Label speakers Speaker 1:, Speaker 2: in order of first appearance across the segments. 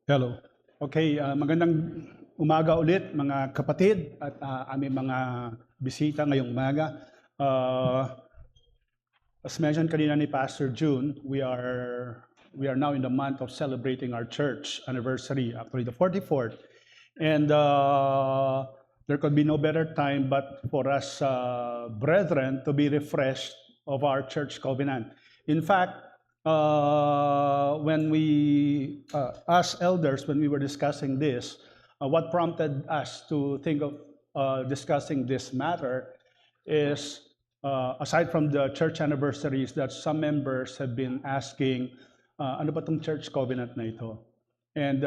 Speaker 1: Hello. Okay, magandang umaga ulit mga kapatid at aming mga bisita ngayong umaga. As mentioned kanina ni Pastor June, we are now in the month of celebrating our church anniversary, actually the 44th. And there could be no better time but for us brethren to be refreshed of our church covenant. In fact, when we, as elders, when we were discussing this, what prompted us to think of discussing this matter is, aside from the church anniversaries, that some members have been asking, ano ba tong church covenant na ito? And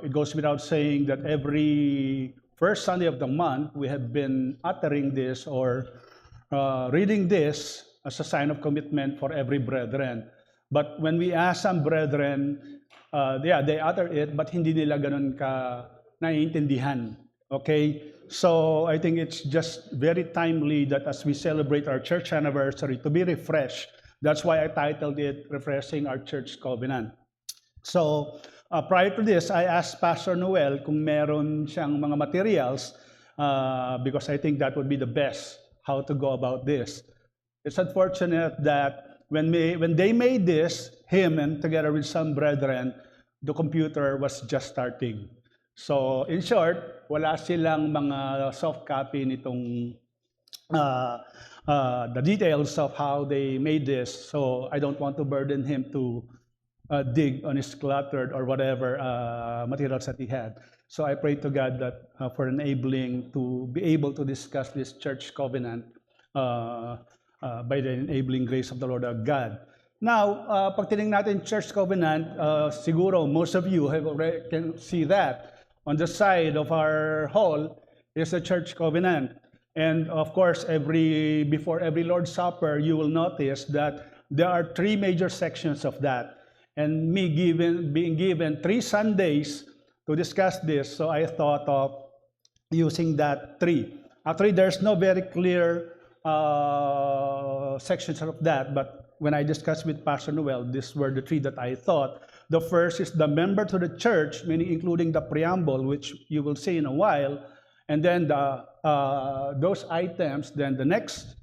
Speaker 1: it goes without saying that every first Sunday of the month, we have been uttering this or reading this as a sign of commitment for every brethren. But when we ask some brethren, they utter it, but hindi nila ganun ka naiintindihan. Okay? So I think it's just very timely that as we celebrate our church anniversary, to be refreshed. That's why I titled it, Refreshing Our Church Covenant. So prior to this, I asked Pastor Noel kung meron siyang mga materials because I think that would be the best how to go about this. It's unfortunate that when they made this, him and together with some brethren, the computer was just starting. So in short, wala silang mga soft copy nitong the details of how they made this. So I don't want to burden him to dig on his cluttered or whatever materials that he had. So I pray to God that for enabling to be able to discuss this church covenant by the enabling grace of the Lord our God. Now, pag tinignan natin church covenant, siguro most of you have already can see that on the side of our hall is a church covenant. And of course, before every Lord's Supper, you will notice that there are three major sections of that. And me being given 3 Sundays to discuss this, so I thought of using that 3. Actually, there's no very clear sections of that, but when I discussed with Pastor Noel, these were the 3 that I thought. The first is the member to the church, meaning including the preamble, which you will see in a while, and then those items. Then the next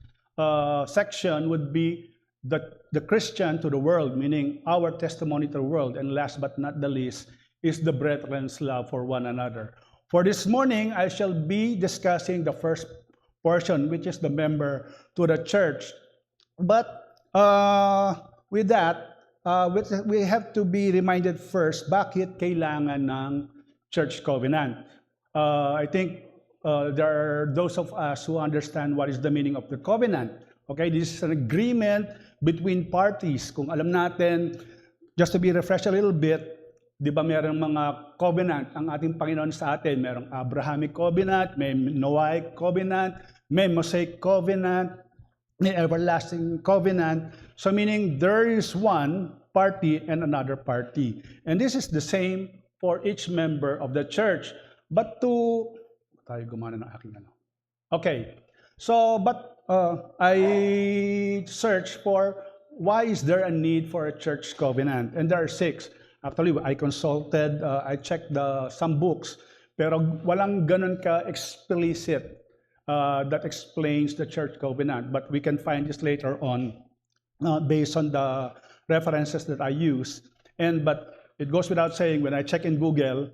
Speaker 1: section would be the Christian to the world, meaning our testimony to the world, and last but not the least is the brethren's love for one another. For this morning, I shall be discussing the first portion, which is the member to the church. But with that, we have to be reminded first, bakit kailangan ng church covenant? I think there are those of us who understand what is the meaning of the covenant. Okay, this is an agreement between parties. Kung alam natin, just to be refreshed a little bit, di ba merong mga covenant ang ating Panginoon sa atin? Merong Abrahamic covenant, may Noahic covenant, may Mosaic covenant, may everlasting covenant. So meaning there is one party and another party. And this is the same for each member of the church. But tayo gumana ng aking ano. Okay. So, but I searched for why is there a need for a church covenant? And there are 6. Actually, I consulted, I checked some books, pero walang ganun ka-explicit that explains the church covenant. But we can find this later on based on the references that I use. But it goes without saying, when I check in Google,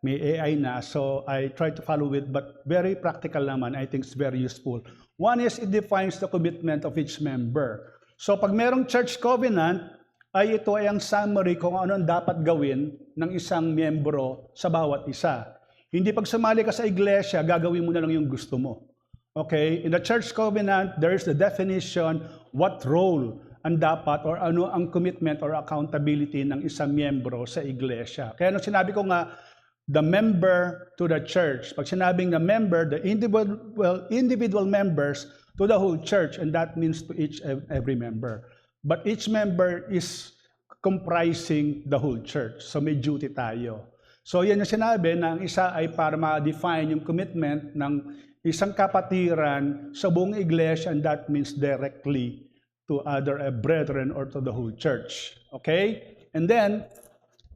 Speaker 1: may AI na, so I try to follow it, but very practical naman. I think it's very useful. One is, it defines the commitment of each member. So pag merong church covenant, ay ito ay ang summary kung ano ang dapat gawin ng isang miyembro sa bawat isa. Hindi pag sumali ka sa iglesia, gagawin mo na lang yung gusto mo. Okay? In the church covenant, there is the definition what role ang dapat or ano ang commitment or accountability ng isang miyembro sa iglesia. Kaya nung sinabi ko nga, the member to the church. Pag sinabing the member, the individual members to the whole church, and that means to each and every member. But each member is comprising the whole church. So may duty tayo. So yan yung sinabi na ang isa ay para ma-define yung commitment ng isang kapatiran sa buong iglesia, and that means directly to other brethren or to the whole church. Okay? And then,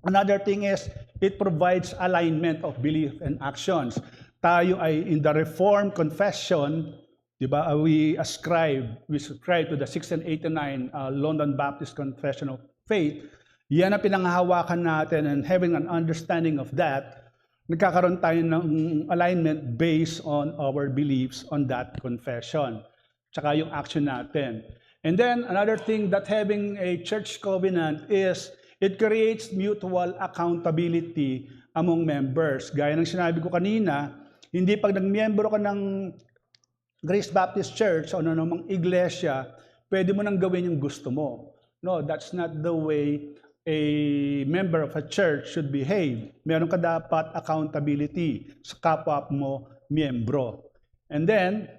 Speaker 1: Another thing is, it provides alignment of belief and actions. Tayo ay in the Reformed Confession, di ba, we subscribe to the 1689 London Baptist Confession of Faith. Yan ang pinanghahawakan natin, and having an understanding of that, nagkakaroon tayo ng alignment based on our beliefs on that confession. Tsaka yung action natin. And then, another thing that having a church covenant is, it creates mutual accountability among members. Gaya ng sinabi ko kanina, hindi pag nagmiyembro ka ng Grace Baptist Church o namang iglesia, pwede mo nang gawin yung gusto mo. No, that's not the way a member of a church should behave. Meron ka dapat accountability sa kapwa mo miyembro. And then,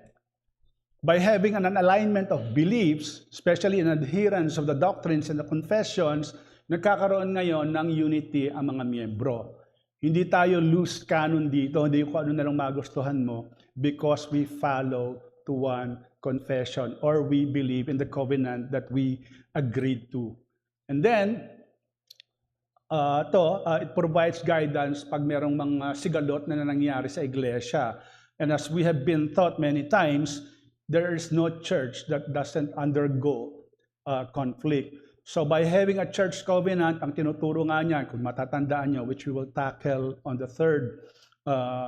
Speaker 1: by having an alignment of beliefs, especially in adherence of the doctrines and the confessions, nagkakaroon ngayon ng unity ang mga miyembro. Hindi tayo loose canon dito, hindi kung ano na lang magustuhan mo, because we follow to one confession or we believe in the covenant that we agreed to. And then, it provides guidance pag merong mga sigalot na nangyari sa iglesia. And as we have been taught many times, there is no church that doesn't undergo conflict. So by having a church covenant, ang tinuturo nga niyan, kung matatandaan nyo, which we will tackle on the third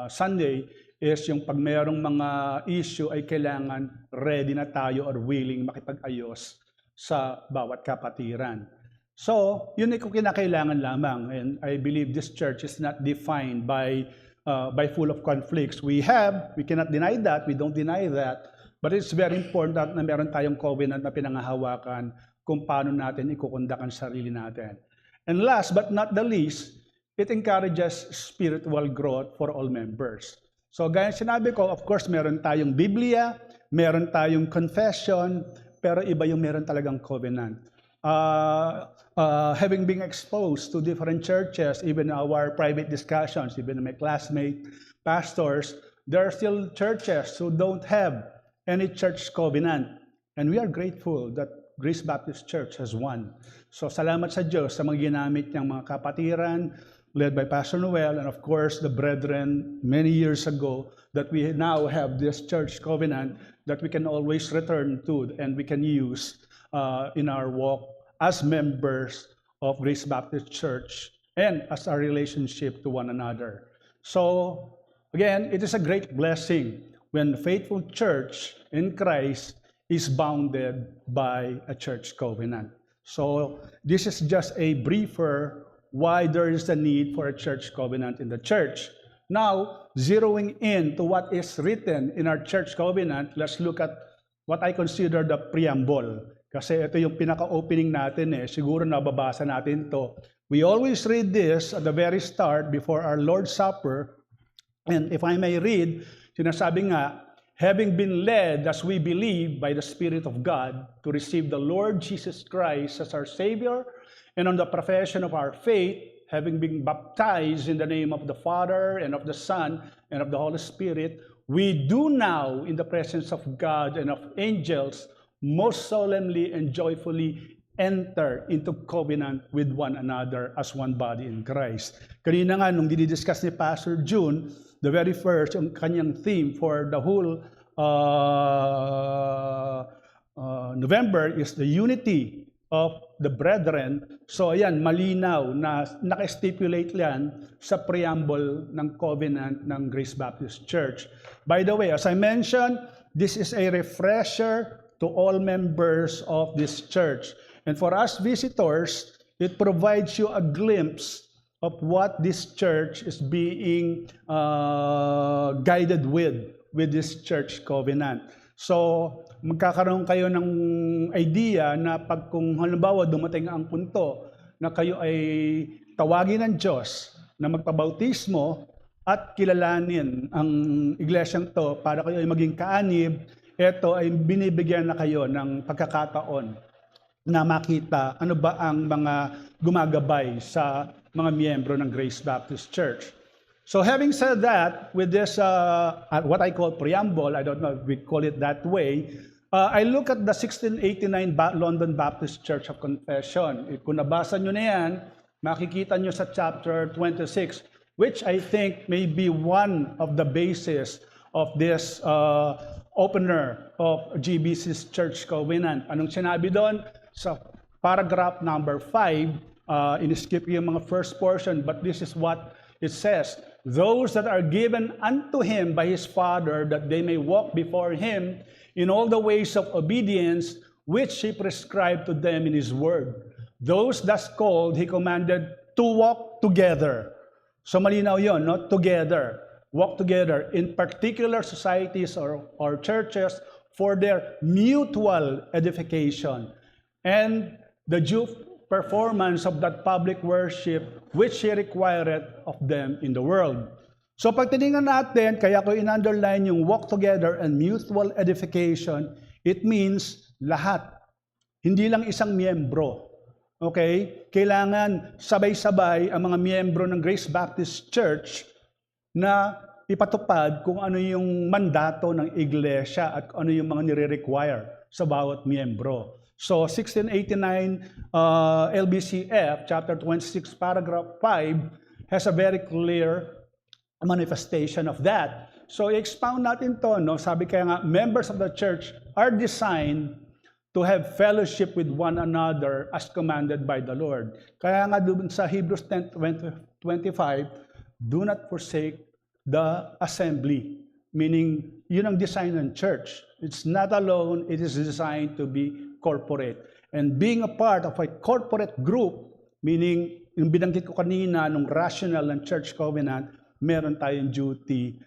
Speaker 1: Sunday, is yung pag mayroong mga issue ay kailangan ready na tayo or willing makipag-ayos sa bawat kapatiran. So, yun ay kung kinakailangan lamang. And I believe this church is not defined by full of conflicts. We cannot deny that, we don't deny that, but it's very important na meron tayong covenant na pinangahawakan kung paano natin ikukondak ang sarili natin. And last but not the least, it encourages spiritual growth for all members. So gaya sinabi ko, of course, meron tayong Biblia, meron tayong confession, pero iba yung meron talagang covenant. Having been exposed to different churches, even our private discussions, even my classmate pastors, there are still churches who don't have any church covenant. And we are grateful that Grace Baptist Church has one. So salamat sa Diyos sa mga ginamit niyang mga kapatiran, led by Pastor Noel, and of course the brethren many years ago, that we now have this church covenant that we can always return to and we can use in our walk as members of Grace Baptist Church and as our relationship to one another. So again, it is a great blessing when the faithful church in Christ is bounded by a church covenant. So this is just a briefer why there is a need for a church covenant in the church. Now, zeroing in to what is written in our church covenant, let's look at what I consider the preamble. Kasi ito yung pinaka-opening natin siguro nababasa natin to. We always read this at the very start before our Lord's Supper. And if I may read, sinasabi nga, having been led as we believe by the Spirit of God to receive the Lord Jesus Christ as our Savior, and on the profession of our faith, having been baptized in the name of the Father and of the Son and of the Holy Spirit, we do now in the presence of God and of angels most solemnly and joyfully enter into covenant with one another as one body in Christ. Kanina nga, nung dinidiscuss ni Pastor June, the very first, yung kanyang theme for the whole November is the unity of the brethren. So ayan, malinaw na naka-stipulate yan sa preamble ng covenant ng Grace Baptist Church. By the way, as I mentioned, this is a refresher to all members of this church. And for us visitors, it provides you a glimpse of what this church is being guided with this church covenant. So, magkakaroon kayo ng idea na pag kung halimbawa dumating ang punto na kayo ay tawagin ng Diyos na magpabautismo at kilalanin ang iglesyang to para kayo ay maging kaanib, ito ay binibigyan na kayo ng pagkakataon na makita ano ba ang mga gumagabay sa mga miyembro ng Grace Baptist Church. So having said that, with this, what I call preamble, I don't know if we call it that way, I look at the 1689 London Baptist Church of Confession. Kung nabasa nyo na yan, Makikita nyo sa chapter 26, which I think may be one of the basis of this opener of GBC's Church Covenant. Anong sinabi doon? Sa paragraph number 5, in-skip yung mga first portion, but this is what it says. Those that are given unto him by his Father, that they may walk before him in all the ways of obedience, which he prescribed to them in his word. Those thus called, he commanded to walk together. So malinaw yun, no? Together. Walk together in particular societies or churches for their mutual edification and the due performance of that public worship which he required of them in the world. So pag tinignan natin, kaya ko in-underline yung walk together and mutual edification, it means lahat. Hindi lang isang miyembro. Okay? Kailangan sabay-sabay ang mga miyembro ng Grace Baptist Church na ipatupad kung ano yung mandato ng iglesia at ano yung mga nire-require sa bawat miyembro. So 1689 LBCF, chapter 26, paragraph 5, has a very clear manifestation of that. So i-expound natin to, no? Sabi kaya nga, members of the church are designed to have fellowship with one another as commanded by the Lord. Kaya nga doon sa Hebrews 10:25, do not forsake the assembly. Meaning, yun ang design ng church. It's not alone, it is designed to be corporate. And being a part of a corporate group, meaning, yung binanggit ko kanina, nung rational ng church covenant, meron tayong duty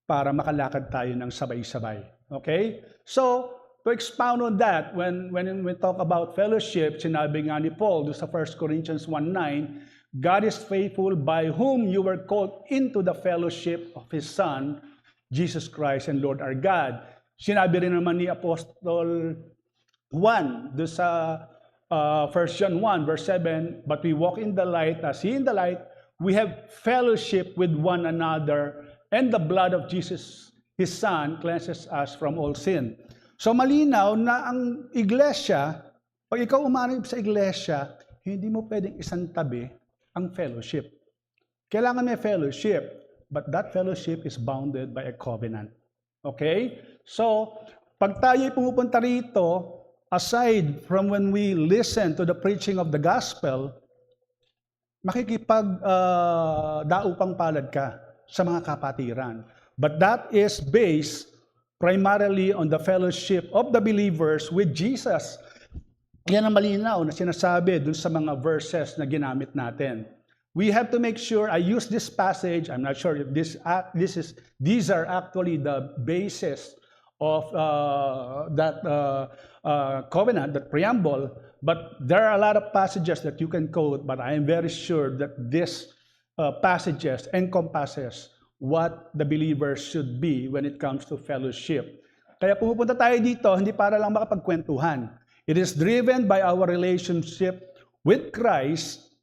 Speaker 1: para makalakad tayo ng sabay-sabay. Okay? So, to expound on that, when we talk about fellowship, sinabi nga ni Paul sa 1 Corinthians 1:9, God is faithful by whom you were called into the fellowship of His Son, Jesus Christ and Lord our God. Sinabi rin naman ni Apostol Juan doon sa 1 John 1 verse 7, but we walk in the light as He in the light, we have fellowship with one another, and the blood of Jesus, His Son, cleanses us from all sin. So malinaw na ang iglesia, pag ikaw umanib sa iglesia, hindi mo pwedeng isantabi ang fellowship. Kailangan may fellowship, but that fellowship is bounded by a covenant. Okay? So, pag tayo'y pumupunta rito, aside from when we listen to the preaching of the gospel, daupang palad ka sa mga kapatiran. But that is based primarily on the fellowship of the believers with Jesus. Yan ang malinaw na sinasabi dun sa mga verses na ginamit natin. We have to make sure, I use this passage, I'm not sure if these are actually the basis of that covenant, that preamble, but there are a lot of passages that you can quote, but I am very sure that these passages encompasses what the believers should be when it comes to fellowship. Kaya pumupunta tayo dito, hindi para lang makapagkwentuhan. It is driven by our relationship with Christ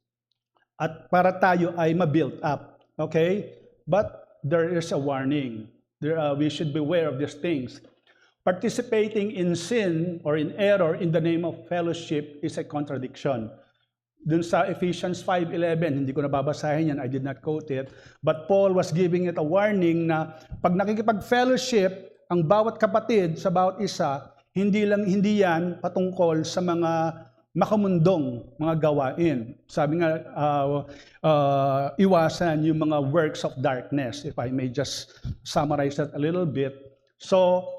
Speaker 1: at para tayo ay ma-build up. Okay? But there is a warning. We should beware of these things. Participating in sin or in error in the name of fellowship is a contradiction. Dun sa Ephesians 5:11, hindi ko nababasahin yan, I did not quote it, but Paul was giving it a warning na pag nakikipag-fellowship ang bawat kapatid sa bawat isa, hindi yan patungkol sa mga makamundong mga gawain. Sabi nga, iwasan yung mga works of darkness, if I may just summarize that a little bit. So,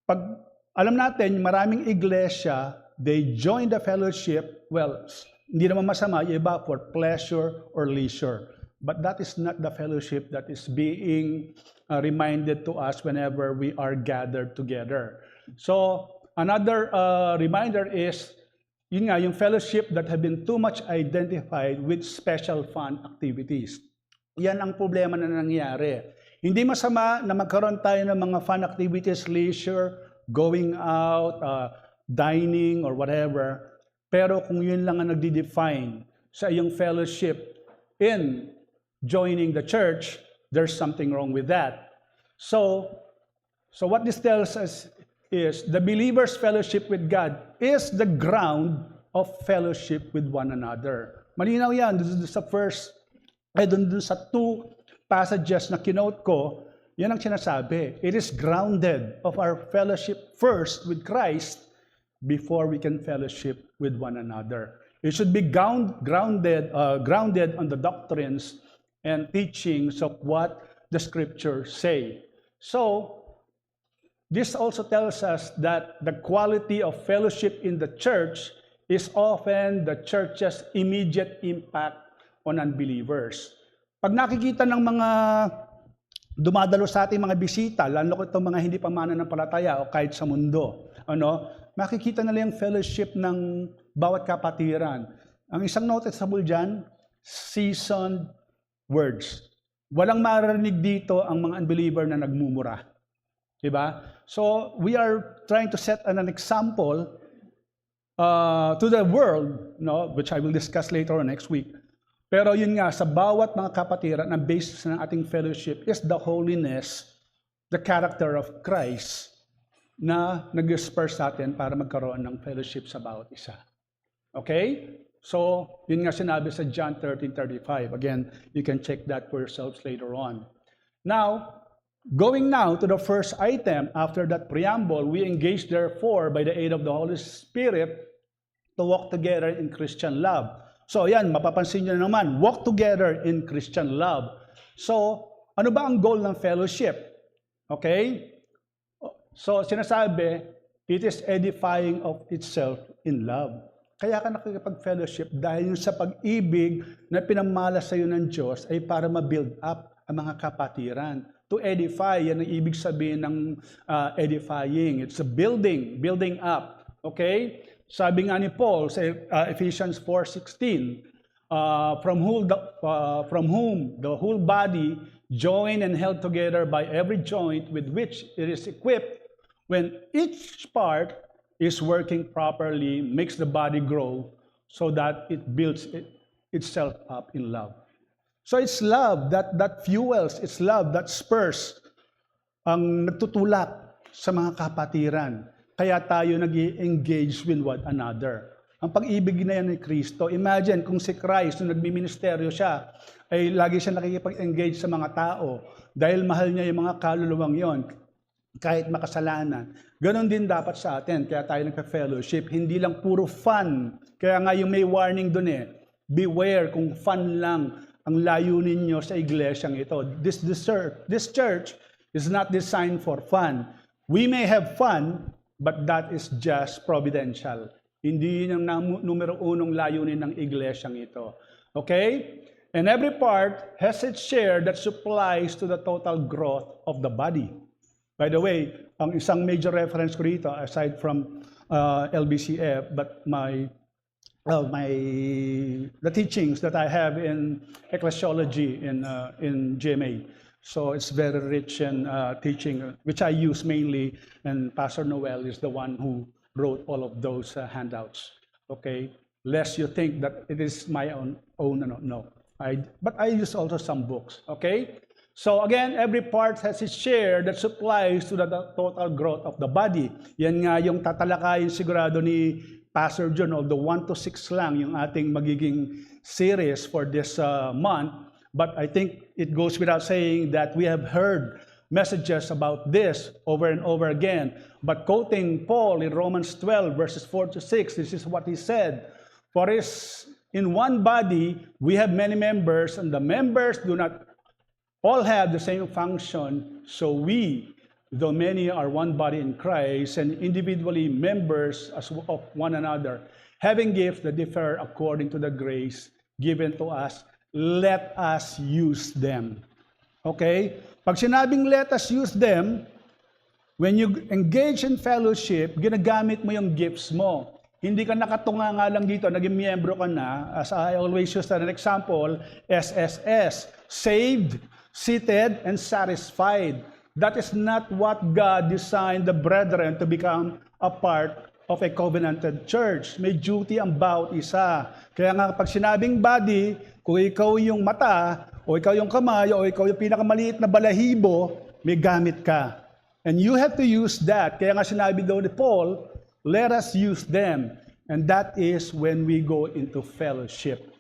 Speaker 1: pag alam natin, maraming iglesia, they join the fellowship, well, hindi naman masama, yung iba for pleasure or leisure. But that is not the fellowship that is being reminded to us whenever we are gathered together. So, another reminder is, yun nga, yung fellowship that have been too much identified with special fun activities. Yan ang problema na nangyari. Hindi masama na magkaroon tayo ng mga fun activities, leisure, going out, dining, or whatever. Pero kung yun lang ang nagdi-define sa iyong fellowship in joining the church, there's something wrong with that. So what this tells us is the believer's fellowship with God is the ground of fellowship with one another. Malinaw yan. Doon sa doon sa two passages na kinote ko, yan ang sinasabi. It is grounded of our fellowship first with Christ before we can fellowship with one another. It should be grounded on the doctrines and teachings of what the Scriptures say. So, this also tells us that the quality of fellowship in the church is often the church's immediate impact on unbelievers. Pag nakikita ng mga dumadalo sa ating mga bisita, lalo ko itong mga hindi pa mananampalataya o kahit sa mundo, makikita nila yung fellowship ng bawat kapatiran. Ang isang noticeable dyan, seasoned words. Walang maririnig dito ang mga unbeliever na nagmumura. Diba? So, we are trying to set an example to the world, which I will discuss later on next week. Pero yun nga, sa bawat mga kapatiran, ang basis ng ating fellowship is the holiness, the character of Christ na nag-spur sa atin para magkaroon ng fellowship sa bawat isa. Okay? So, yun nga sinabi sa John 13:35. Again, you can check that for yourselves later on. Now, going now to the first item, after that preamble, we engage therefore by the aid of the Holy Spirit to walk together in Christian love. So, yan, mapapansin nyo naman, walk together in Christian love. So, ano ba ang goal ng fellowship? Okay? So, sinasabi, it is edifying of itself in love. Kaya ka nakikipag-fellowship dahil yung sa pag-ibig na pinamala sa iyo ng Diyos ay para ma-build up ang mga kapatiran. To edify, yan ang ibig sabihin ng edifying. It's a building up. Okay? Sabi nga ni Paul sa Ephesians 4:16, from whom the whole body joined and held together by every joint with which it is equipped, when each part is working properly, makes the body grow so that it builds itself up in love. So it's love that fuels, it's love that spurs ang nagtutulak sa mga kapatiran. Kaya tayo nag-engage with one another. Ang pag-ibig na yan ni Kristo, imagine kung si Christ, nung nagmi-ministeryo siya, ay lagi siya nakikipag-engage sa mga tao dahil mahal niya yung mga kaluluwang yon, kahit makasalanan. Ganon din dapat sa atin, kaya tayo nagka-fellowship, hindi lang puro fun. Kaya nga yung may warning dun beware kung fun lang ang layunin nyo sa iglesyang ito. This church is not designed for fun. We may have fun, but that is just providential. Hindi yun ang numero unong layunin ng iglesyang ito. Okay? And every part has its share that supplies to the total growth of the body. By the way, ang isang major reference ko rito, aside from LBCF, but the teachings that I have in ecclesiology in GMA. So it's very rich in teaching, which I use mainly, and Pastor Noel is the one who wrote all of those handouts. Okay, lest you think that it is my own no. But I use also some books. Okay, so again, every part has its share that supplies to the total growth of the body. Yan nga yung tatalakayin sigurado ni Pastor John, although 1 to 6 lang yung ating magiging series for this month. But I think it goes without saying that we have heard messages about this over and over again. But quoting Paul in Romans 12, verses 4 to 6, this is what he said. For in one body we have many members, and the members do not all have the same function. So we, though many, are one body in Christ, and individually members of one another, having gifts that differ according to the grace given to us. Let us use them. Okay? Pag sinabing let us use them, when you engage in fellowship, ginagamit mo yung gifts mo. Hindi ka nakatunga nga lang dito, naging miyembro ka na, as I always use an example, SSS, saved, seated, and satisfied. That is not what God designed the brethren to become a part of a covenanted church. May duty ang bawat isa. Kaya nga pag sinabing body, kung ikaw yung mata, o ikaw yung kamay, o ikaw yung pinakamaliit na balahibo, may gamit ka. And you have to use that. Kaya nga sinabi daw ni Paul, let us use them. And that is when we go into fellowship.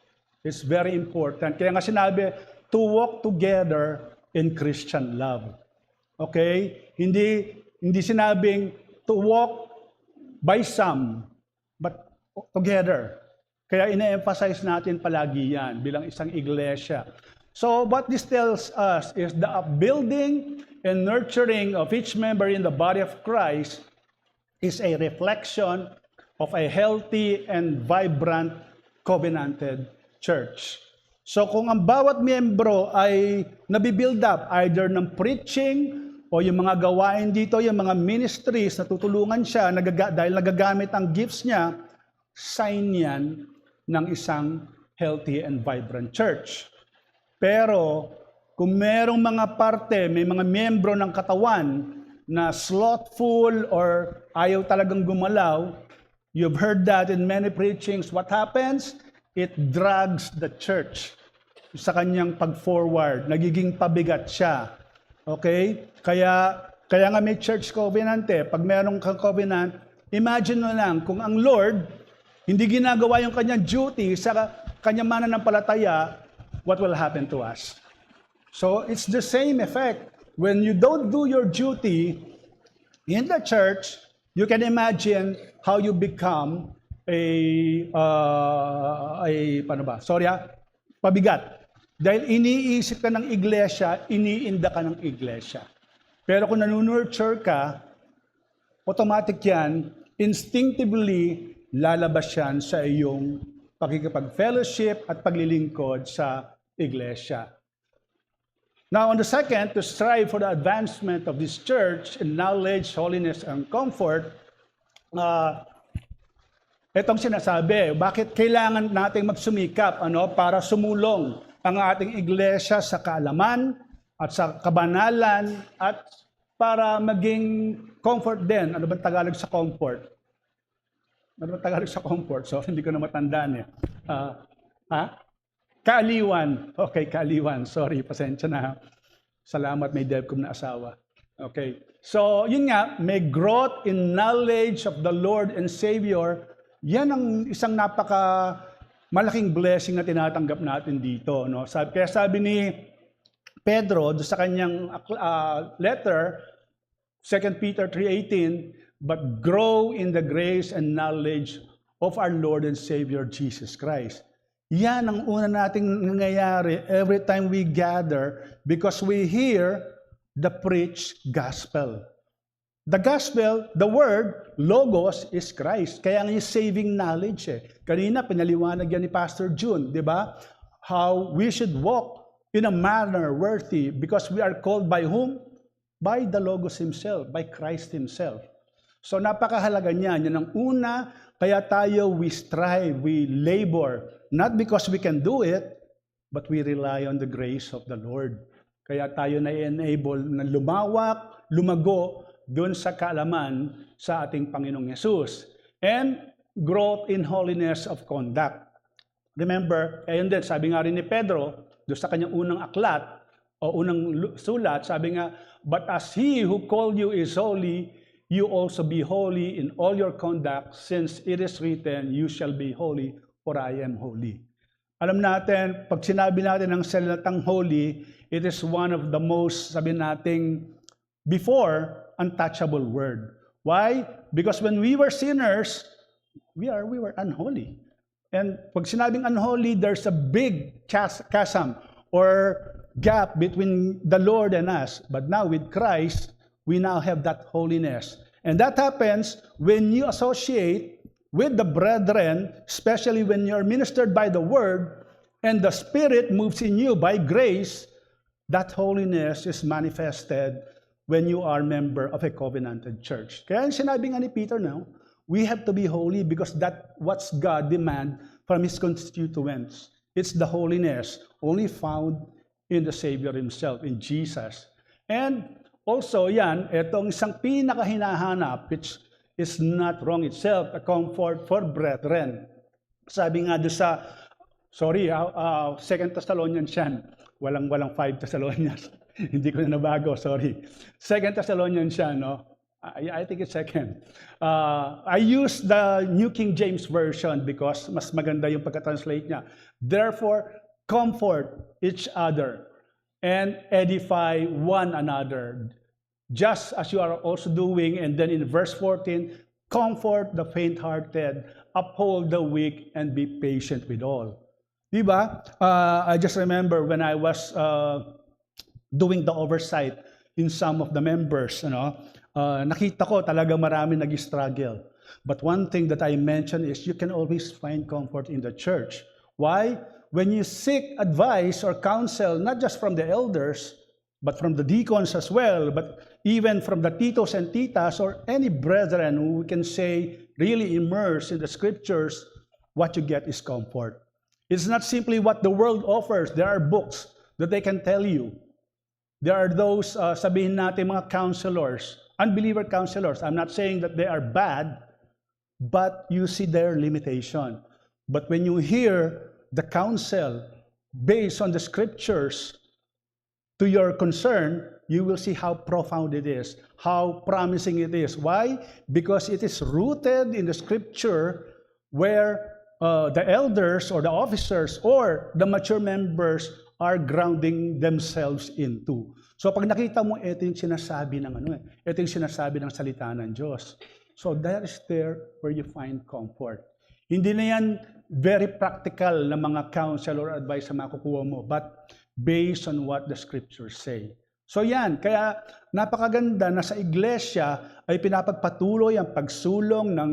Speaker 1: It's very important. Kaya nga sinabi, to walk together in Christian love. Okay? Hindi sinabing to walk by some, but together. Kaya ina-emphasize natin palagi yan bilang isang iglesia. So what this tells us is the upbuilding and nurturing of each member in the body of Christ is a reflection of a healthy and vibrant covenanted church. So kung ang bawat miyembro ay nabibuild up either ng preaching o yung mga gawain dito, yung mga ministries na tutulungan siya dahil nagagamit ang gifts niya, sign yan ng isang healthy and vibrant church. Pero kung merong mga parte, may mga miyembro ng katawan na slothful or ayaw talagang gumalaw, you've heard that in many preachings, what happens? It drags the church sa kanyang pag-forward. Nagiging pabigat siya. Okay? Kaya nga may church covenant eh. Pag merong kang covenant, imagine mo lang kung ang Lord hindi ginagawa yung kanyang duty sa kanyang mananampalataya, what will happen to us? So it's the same effect. When you don't do your duty in the church, you can imagine how you become pabigat. Dahil iniisip ka ng iglesia, iniinda ka ng iglesia. Pero kung nanunurture ka, automatic yan, instinctively, lalabas yan sa iyong pakikipag-fellowship at paglilingkod sa iglesia. Now, on the second, to strive for the advancement of this church in knowledge, holiness, and comfort, itong sinasabi, bakit kailangan nating magsumikap para sumulong ang ating iglesia sa kaalaman at sa kabanalan at para maging comfort din. Ano ba Tagalog sa comfort? Ano ba Tagalog sa comfort? So, hindi ko na matandaan eh. Kaaliwan. Okay, kaaliwan. Sorry, pasensya na. Salamat, may DevCom na asawa. Okay. So, yun nga, may growth in knowledge of the Lord and Savior. Yan ang isang malaking blessing na tinatanggap natin dito. No? Kaya sabi ni Pedro sa kanyang letter, 2 Peter 3:18, but grow in the grace and knowledge of our Lord and Savior Jesus Christ. Yan ang una nating nangyayari every time we gather because we hear the preached gospel. The gospel, the word, logos, is Christ. Kaya nga yung saving knowledge eh. Kanina, pinaliwanag yan ni Pastor June, di ba? How we should walk in a manner worthy because we are called by whom? By the Logos Himself, by Christ Himself. So napakahalaga niyan. Yan ang una, kaya tayo we strive, we labor, not because we can do it, but we rely on the grace of the Lord. Kaya tayo na-enable na lumawak, lumago, doon sa kaalaman sa ating Panginoong Yesus. And growth in holiness of conduct. Remember, ayun din, sabi nga rin ni Pedro, doon sa kanyang unang aklat, o unang sulat, sabi nga, but as He who called you is holy, you also be holy in all your conduct, since it is written, you shall be holy, for I am holy. Alam natin, pag sinabi natin ang salitang holy, it is one of the most, sabi natin, before, untouchable word. Why? Because when we were sinners, we were unholy. And pag sinabing unholy, there's a big chasm or gap between the Lord and us. But now with Christ, we now have that holiness. And that happens when you associate with the brethren, especially when you're ministered by the Word, and the Spirit moves in you by grace. That holiness is manifested when you are member of a covenanted church. Kaya sinabi nga ni Peter now, we have to be holy because that's what God demand from His constituents. It's the holiness only found in the Savior Himself, in Jesus. And also yan, itong isang pinakahinahanap, which is not wrong itself, a comfort for brethren. Sabi nga doon sa, 2 Thessalonians yan, walang 5 Thessalonians. Hindi ko na nabago, sorry. 2 Thessalonians siya, no? I think it's second. I use the New King James Version because mas maganda yung pagka-translate niya. Therefore, comfort each other and edify one another, just as you are also doing. And then in verse 14, comfort the faint-hearted, uphold the weak, and be patient with all. Diba? I just remember when I was doing the oversight in some of the members, nakita ko talaga marami nag-struggle. But one thing that I mentioned is you can always find comfort in the church. Why? When you seek advice or counsel, not just from the elders, but from the deacons as well, but even from the titos and titas or any brethren who we can say really immersed in the scriptures, what you get is comfort. It's not simply what the world offers. There are books that they can tell you. There are those, sabihin natin, mga counselors, unbeliever counselors. I'm not saying that they are bad, but you see their limitation. But when you hear the counsel based on the scriptures to your concern, you will see how profound it is, how promising it is. Why? Because it is rooted in the scripture where the elders or the officers or the mature members are grounding themselves into. So pag nakita mo, ito yung sinasabi ng ito yung sinasabi ng salita ng Diyos. So that is there where you find comfort. Hindi na yan very practical na mga counsel or advice na makukuha mo, but based on what the scriptures say. So yan, kaya napakaganda na sa iglesia ay pinapagpatuloy ang pagsulong ng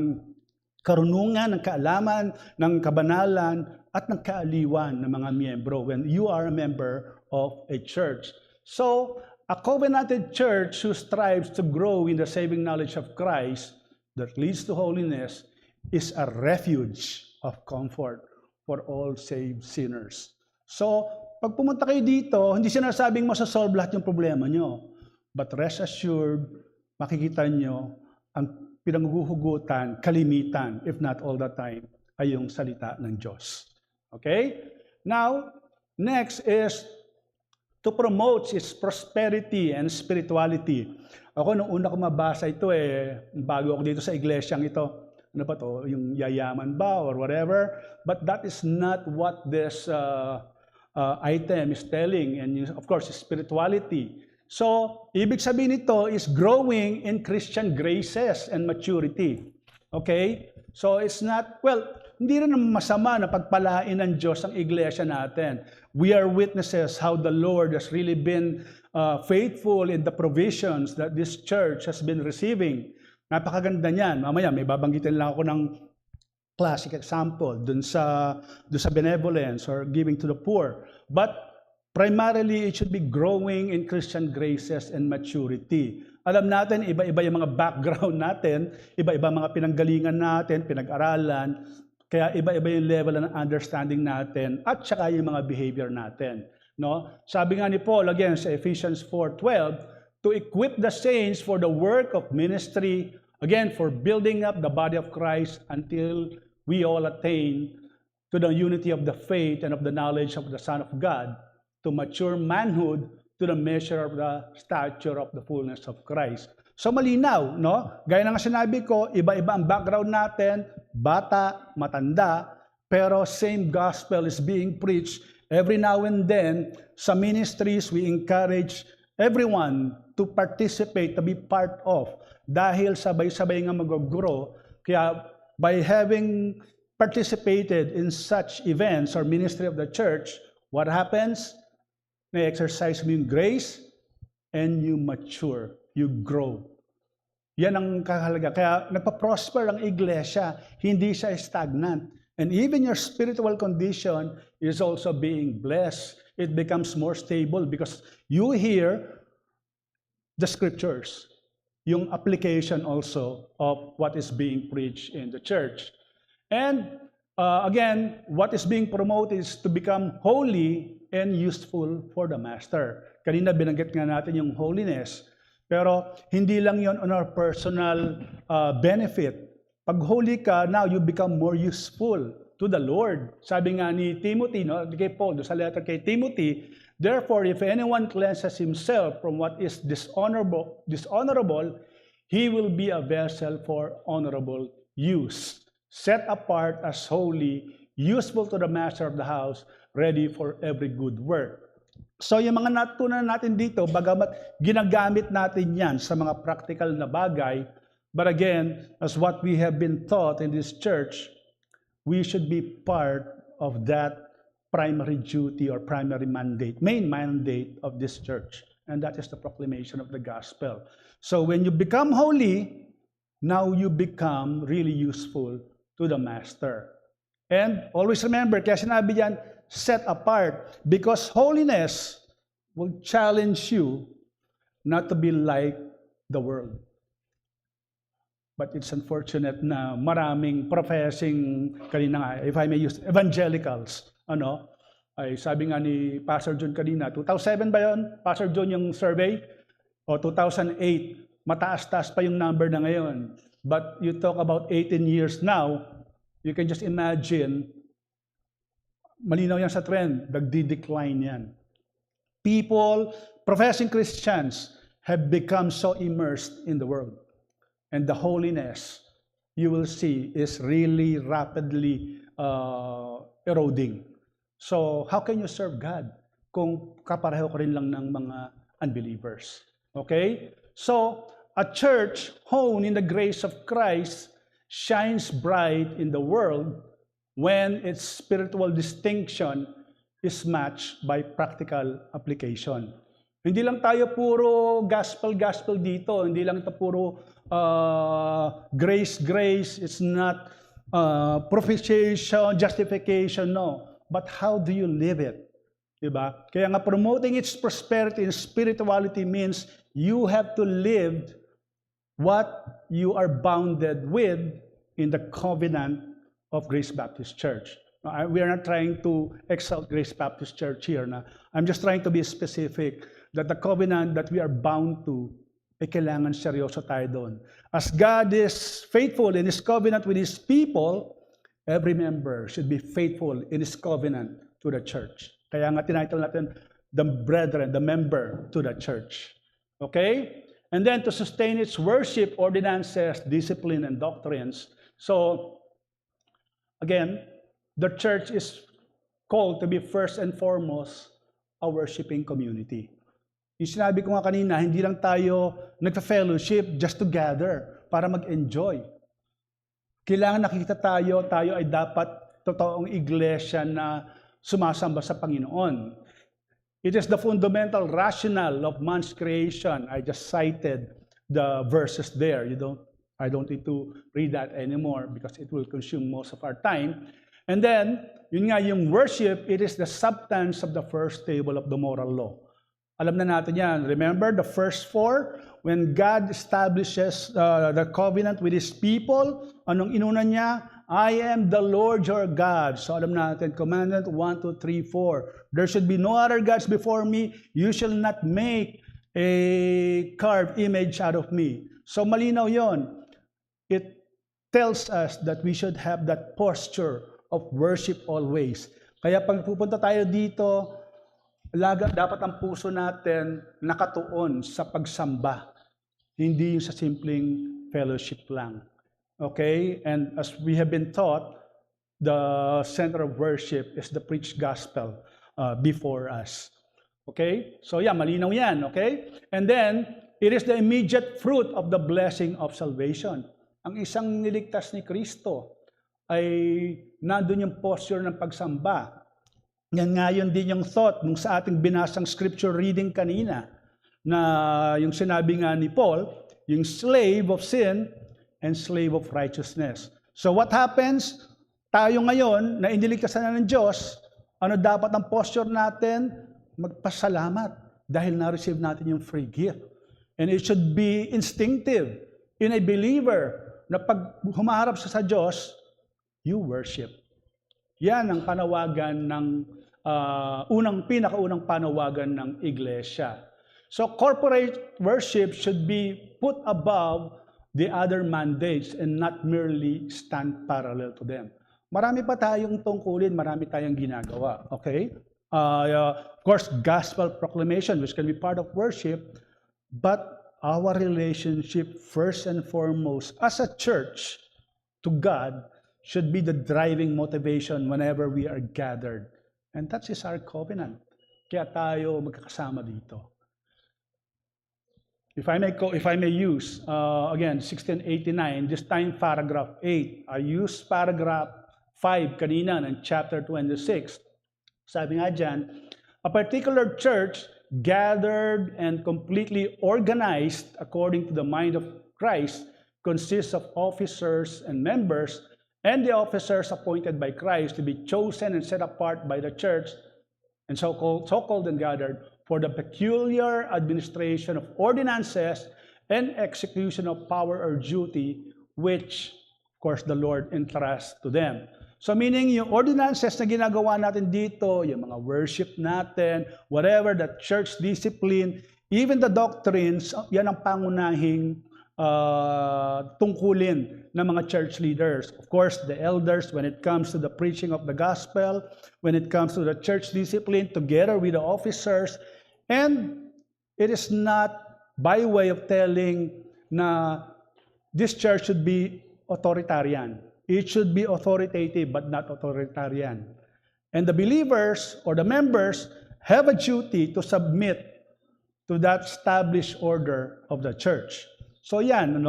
Speaker 1: karunungan, ng kaalaman, ng kabanalan, at ng kaaliwan ng mga miyembro when you are a member of a church. So, a covenanted church who strives to grow in the saving knowledge of Christ that leads to holiness is a refuge of comfort for all saved sinners. So, pag pumunta kayo dito, hindi sinasabing masasolve lahat yung problema nyo. But rest assured, makikita nyo ang pinanghuhugutan, kalimitan, if not all the time, ay yung salita ng Diyos. Okay? Now, next is to promote its prosperity and spirituality. Ako, nung una ko mabasa ito, bago ako dito sa iglesyang ito, ano ba to, yung yayaman ba or whatever, but that is not what this item is telling, and of course, spirituality. So, ibig sabihin nito is growing in Christian graces and maturity. Okay? So, it's not, well, hindi rin masama na pagpalain ng Diyos ang iglesia natin. We are witnesses how the Lord has really been faithful in the provisions that this church has been receiving. Napakaganda niyan. Mamaya, may babanggitin lang ako ng classic example dun sa benevolence or giving to the poor. But primarily, it should be growing in Christian graces and maturity. Alam natin, iba-iba yung mga background natin, iba-iba mga pinanggalingan natin, pinag-aralan, kaya iba-iba yung level ng understanding natin at saka yung mga behavior natin. No? Sabi nga ni Paul, again, sa Ephesians 4:12, to equip the saints for the work of ministry, again, for building up the body of Christ until we all attain to the unity of the faith and of the knowledge of the Son of God, to mature manhood, to the measure of the stature of the fullness of Christ. So malinaw, no? Gaya ng sinabi ko, iba-iba ang background natin, bata, matanda, pero same gospel is being preached every now and then. Sa ministries, we encourage everyone to participate, to be part of, dahil sabay-sabay nga mag-grow. Kaya by having participated in such events or ministry of the church, what happens? Na-exercise mo yung grace and you mature, you grow. Yan ang kahalaga. Kaya nagpa-prosper ang iglesia, hindi siya stagnant. And even your spiritual condition is also being blessed. It becomes more stable because you hear the scriptures, yung application also of what is being preached in the church. And again, what is being promoted is to become holy and useful for the master. Kanina binanggit nga natin yung holiness, pero hindi lang yon on our personal benefit. Pag holy ka, now you become more useful to the Lord. Sabi nga ni Timothy, no, kay Paul, sa letter kay Timothy, therefore, if anyone cleanses himself from what is dishonorable, he will be a vessel for honorable use, set apart as holy, useful to the master of the house, ready for every good work. So yung mga natutunan natin dito, bagamat ginagamit natin yan sa mga practical na bagay, but again, as what we have been taught in this church, we should be part of that primary duty or primary mandate, main mandate of this church. And that is the proclamation of the gospel. So when you become holy, now you become really useful to the master. And always remember, kaya sinabi yan, set apart, because holiness will challenge you not to be like the world. But it's unfortunate na maraming professing, kanina nga, if I may use, evangelicals, ay sabi nga ni Pastor John kanina, 2007 ba yun, Pastor John, yung survey? O 2008, mataas-taas pa yung number na ngayon. But you talk about 18 years now, you can just imagine, malinaw yan sa trend, nagdi-decline yan. People, professing Christians, have become so immersed in the world. And the holiness, you will see, is really rapidly eroding. So, how can you serve God kung kapareho ko rin lang ng mga unbelievers? Okay? So, a church honed in the grace of Christ shines bright in the world when its spiritual distinction is matched by practical application. Hindi lang tayo puro gospel dito. Hindi lang ito puro grace. It's not propitiation, justification, no. But how do you live it? Diba? Kaya nga promoting its prosperity and spirituality means you have to live what you are bounded with in the covenant of Grace Baptist Church. We are not trying to exalt Grace Baptist Church here. I'm just trying to be specific that the covenant that we are bound to, kailangan seryoso tayo doon. As God is faithful in His covenant with His people, every member should be faithful in His covenant to the church. Kaya nga tinitle natin, the brethren, the member to the church. Okay? And then to sustain its worship, ordinances, discipline, and doctrines. So, again, the church is called to be first and foremost a worshiping community. Yung sinabi ko nga kanina, hindi lang tayo nagpa-fellowship just to gather para mag-enjoy. Kailangan nakita tayo ay dapat totoong iglesia na sumasamba sa Panginoon. It is the fundamental rationale of man's creation. I just cited the verses there. I don't need to read that anymore because it will consume most of our time. And then, yung worship, it is the substance of the first table of the moral law. Alam na natin yan. Remember the first four? When God establishes the covenant with His people, anong inuna niya? I am the Lord your God. So alam natin, commandment 1, 2, 3, 4. There should be no other gods before me. You shall not make a carved image out of me. So malinaw yon. It tells us that we should have that posture of worship always. Kaya pag pupunta tayo dito, dapat ang puso natin nakatuon sa pagsamba. Hindi yung sa simpleng fellowship lang. Okay? And as we have been taught, the center of worship is the preached gospel before us. Okay? So malinaw yan. Okay? And then, it is the immediate fruit of the blessing of salvation. Ang isang niligtas ni Kristo ay nandun yung posture ng pagsamba. Yan nga yun din yung thought nung sa ating binasang scripture reading kanina na yung sinabi nga ni Paul, yung slave of sin and slave of righteousness. So what happens? Tayo ngayon na iniligtasan na ng Diyos, ano dapat ang posture natin? Magpasalamat dahil na-receive natin yung free gift. And it should be instinctive in a believer na pag humaharap sa Diyos, you worship. Yan ang panawagan ng pinakaunang panawagan ng iglesia. So corporate worship should be put above the other mandates and not merely stand parallel to them. Marami pa tayong tungkulin, marami tayong ginagawa. Okay? Of course, gospel proclamation, which can be part of worship, but our relationship first and foremost as a church to God should be the driving motivation whenever we are gathered. And that is our covenant. Kaya tayo magkakasama dito. If I may use, again, 1689, this time paragraph 8. I use paragraph 5 kanina ng chapter 26. Sabi nga dyan, a particular church gathered and completely organized according to the mind of Christ consists of officers and members, and the officers appointed by Christ to be chosen and set apart by the church and so-called and gathered for the peculiar administration of ordinances and execution of power or duty which, of course, the Lord entrusts to them. So meaning yung ordinances na ginagawa natin dito, yung mga worship natin, whatever, the church discipline, even the doctrines, yan ang pangunahing tungkulin ng mga church leaders. Of course, the elders, when it comes to the preaching of the gospel, when it comes to the church discipline, together with the officers, and it is not by way of telling na this church should be authoritarian. It should be authoritative but not authoritarian. And the believers or the members have a duty to submit to that established order of the church. So yan,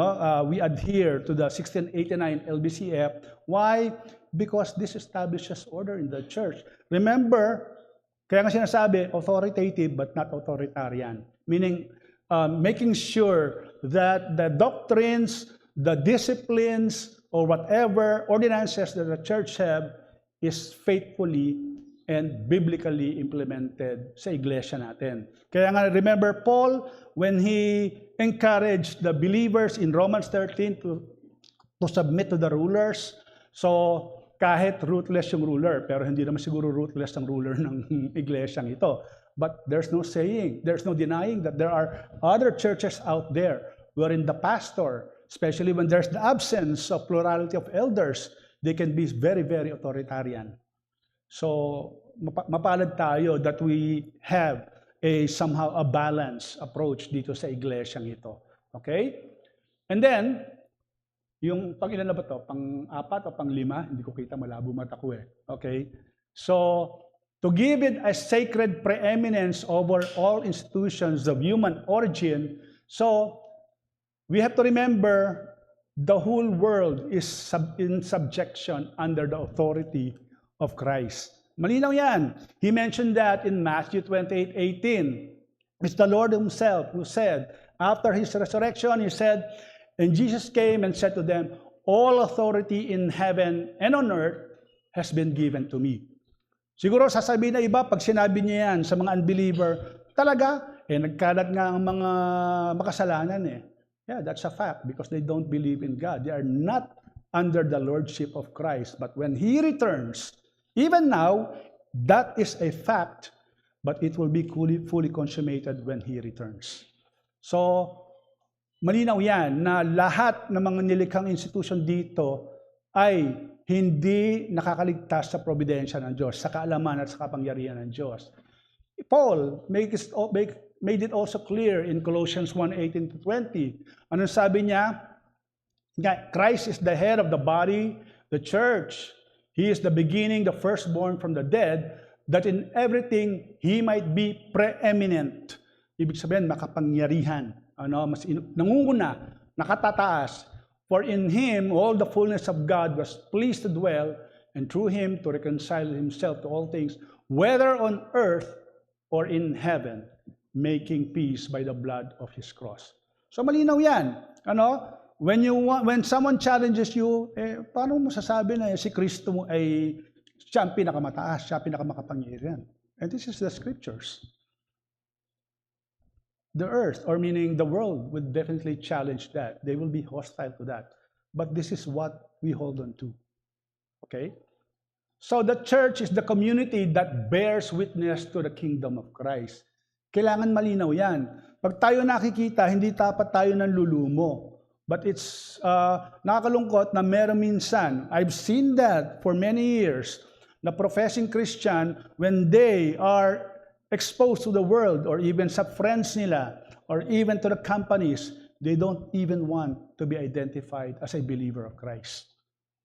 Speaker 1: we adhere to the 1689 LBCF. Why? Because this establishes order in the church. Remember, kaya nga sinasabi, authoritative but not authoritarian. Meaning, making sure that the doctrines, the disciplines, or whatever ordinances that the church have is faithfully and biblically implemented sa iglesia natin. Kaya nga, remember Paul, when he encouraged the believers in Romans 13 to submit to the rulers. So, kahit ruthless yung ruler, pero hindi naman siguro ruthless ang ruler ng iglesyang ito. But there's no saying, there's no denying that there are other churches out there wherein the pastor, especially when there's the absence of plurality of elders, they can be very, very authoritarian. So, mapalad tayo that we have somehow a balanced approach dito sa iglesyang ito. Okay? And then, yung pang-ilan na ba ito? Pang-4 o pang-5? Hindi ko kita, malabo mata ko eh. Okay? So, to give it a sacred preeminence over all institutions of human origin, so, we have to remember the whole world is in subjection under the authority of Christ. Malinaw yan. He mentioned that in Matthew 28:18. It's the Lord himself who said, after his resurrection, he said, and Jesus came and said to them, all authority in heaven and on earth has been given to me. Siguro sasabihin na iba, pag sinabi niya yan sa mga unbeliever, talaga, nagkalat nga ang mga makasalanan eh. Yeah, that's a fact because they don't believe in God. They are not under the lordship of Christ. But when He returns, even now, that is a fact, but it will be fully consummated when He returns. So, malinaw yan na lahat ng mga nilikhang institution dito ay hindi nakakaligtas sa providensya ng Diyos, sa kaalaman at sa kapangyarihan ng Diyos. Paul made it also clear in Colossians 1:18-20. Ano sabi niya? Christ is the head of the body, the church. He is the beginning, the firstborn from the dead, that in everything He might be preeminent. Ibig sabihin, makapangyarihan. Mas nangunguna, nakatataas. For in Him, all the fullness of God was pleased to dwell, and through Him to reconcile Himself to all things, whether on earth or in heaven, making peace by the blood of His cross. So malinaw yan. When someone challenges you, paano mo sasabi na si Kristo mo ay siya ang pinakamataas, siya ang pinakamakapangyarihan? And this is the scriptures. The earth, or meaning the world, would definitely challenge that. They will be hostile to that. But this is what we hold on to. Okay? So the church is the community that bears witness to the kingdom of Christ. Kailangan malinaw yan. Pag tayo nakikita, hindi dapat tayo nanlulumo. But it's nakakalungkot na meron minsan, I've seen that for many years, na professing Christian, when they are exposed to the world or even sa friends nila or even to the companies, they don't even want to be identified as a believer of Christ.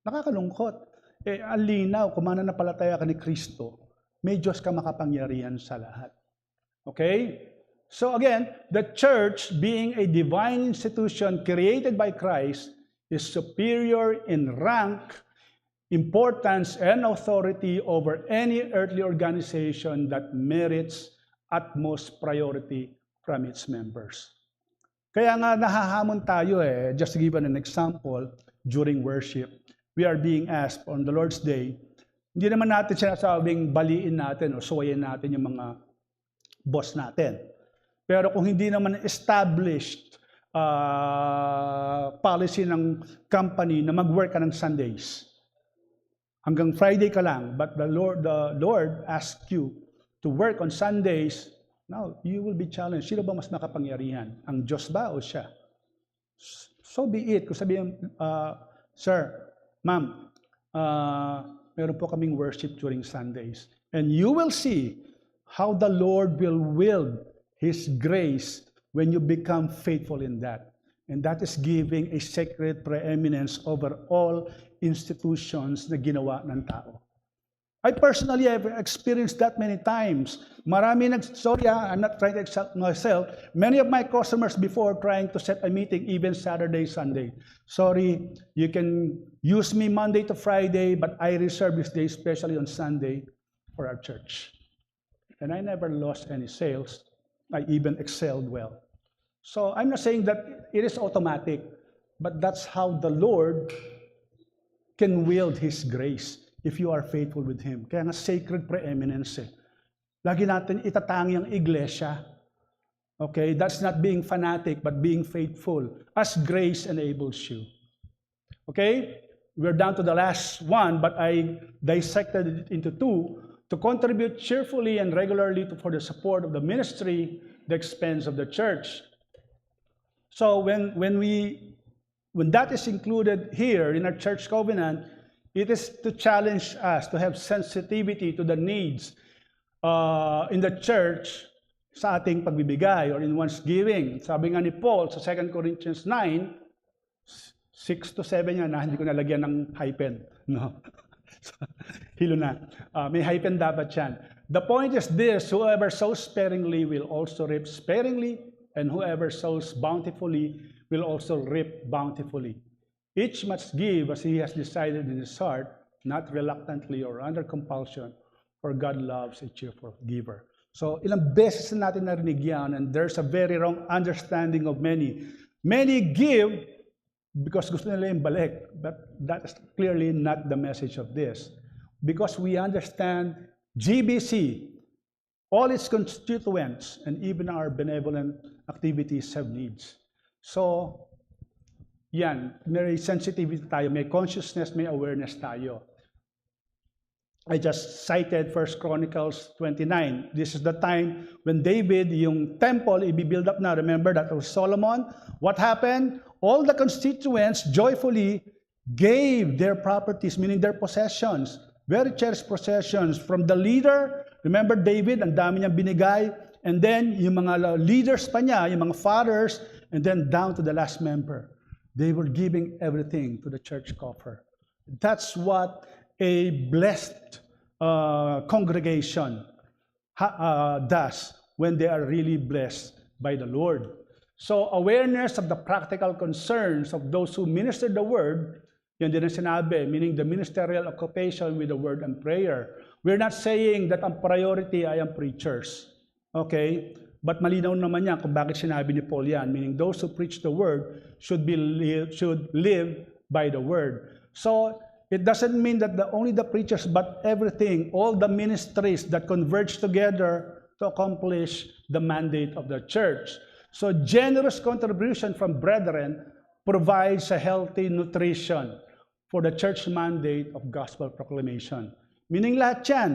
Speaker 1: Nakakalungkot. Ang linaw, kung mananampalataya ka ni Kristo, may Diyos ka makapangyarihan sa lahat. Okay? So again, the church, being a divine institution created by Christ, is superior in rank, importance, and authority over any earthly organization that merits utmost priority from its members. Kaya nga nahahamon tayo just to give an example, during worship, we are being asked on the Lord's Day, hindi naman natin sinasabing baliin natin o suwayin natin yung mga boss natin. Pero kung hindi naman established policy ng company na mag-work ka ng Sundays, hanggang Friday ka lang, but the Lord asks you to work on Sundays, now you will be challenged. Sino ba mas makapangyarihan? Ang Diyos ba o siya? So be it. Kung sabihin, Sir, Ma'am, meron po kaming worship during Sundays. And you will see how the Lord will wield His grace when you become faithful in that. And that is giving a sacred preeminence over all institutions na ginawa ng tao. I personally have experienced that many times. I'm not trying to exalt myself. Many of my customers before trying to set a meeting, even Saturday, Sunday. Sorry, you can use me Monday to Friday, but I reserve this day, especially on Sunday, for our church. And I never lost any sales. I even excelled well. So I'm not saying that it is automatic, but that's how the Lord can wield His grace if you are faithful with Him. Kaya nga sacred preeminence. Lagi natin itatangi ang iglesia. Okay? That's not being fanatic, but being faithful as grace enables you. Okay? We're down to the last one, but I dissected it into two. To contribute cheerfully and regularly for the support of the ministry, the expense of the church. So when that is included here in our church covenant, it is to challenge us to have sensitivity to the needs in the church sa ating pagbibigay or in one's giving. Sabi nga ni Paul sa 2 Corinthians 9, 6 to 7 yan, hindi ko nalagyan ng hyphen. No? Hilo na. May hyphen dapat yan. The point is this, whoever sows sparingly will also reap sparingly, and whoever sows bountifully will also reap bountifully. Each must give as he has decided in his heart, not reluctantly or under compulsion, for God loves a cheerful giver. So ilang beses na natin narinig yan, and there's a very wrong understanding of many. Many give because gusto nila yung balik, but that is clearly not the message of this. Because we understand GBC, all its constituents, and even our benevolent activities have needs. So, yan, may sensitivity tayo, may consciousness, may awareness tayo. I just cited 1 Chronicles 29. This is the time when David, yung temple, i-build up na. Remember, that was Solomon. What happened? All the constituents joyfully gave their properties, meaning their possessions, very cherished possessions, from the leader. Remember David, ang dami niyang binigay. And then, yung mga leaders pa niya, yung mga fathers, and then down to the last member. They were giving everything to the church coffer. That's what a blessed congregation does when they are really blessed by the Lord. So, awareness of the practical concerns of those who minister the word, yan din ang sinabi, meaning the ministerial occupation with the word and prayer. We're not saying that ang priority ay ang preachers. Okay? But malinaw naman yan kung bakit sinabi ni Paul yan, meaning those who preach the word should live by the word. So, it doesn't mean that only the preachers, but everything, all the ministries that converge together to accomplish the mandate of the church. So, generous contribution from brethren provides a healthy nutrition for the church mandate of gospel proclamation. Meaning lahat yan,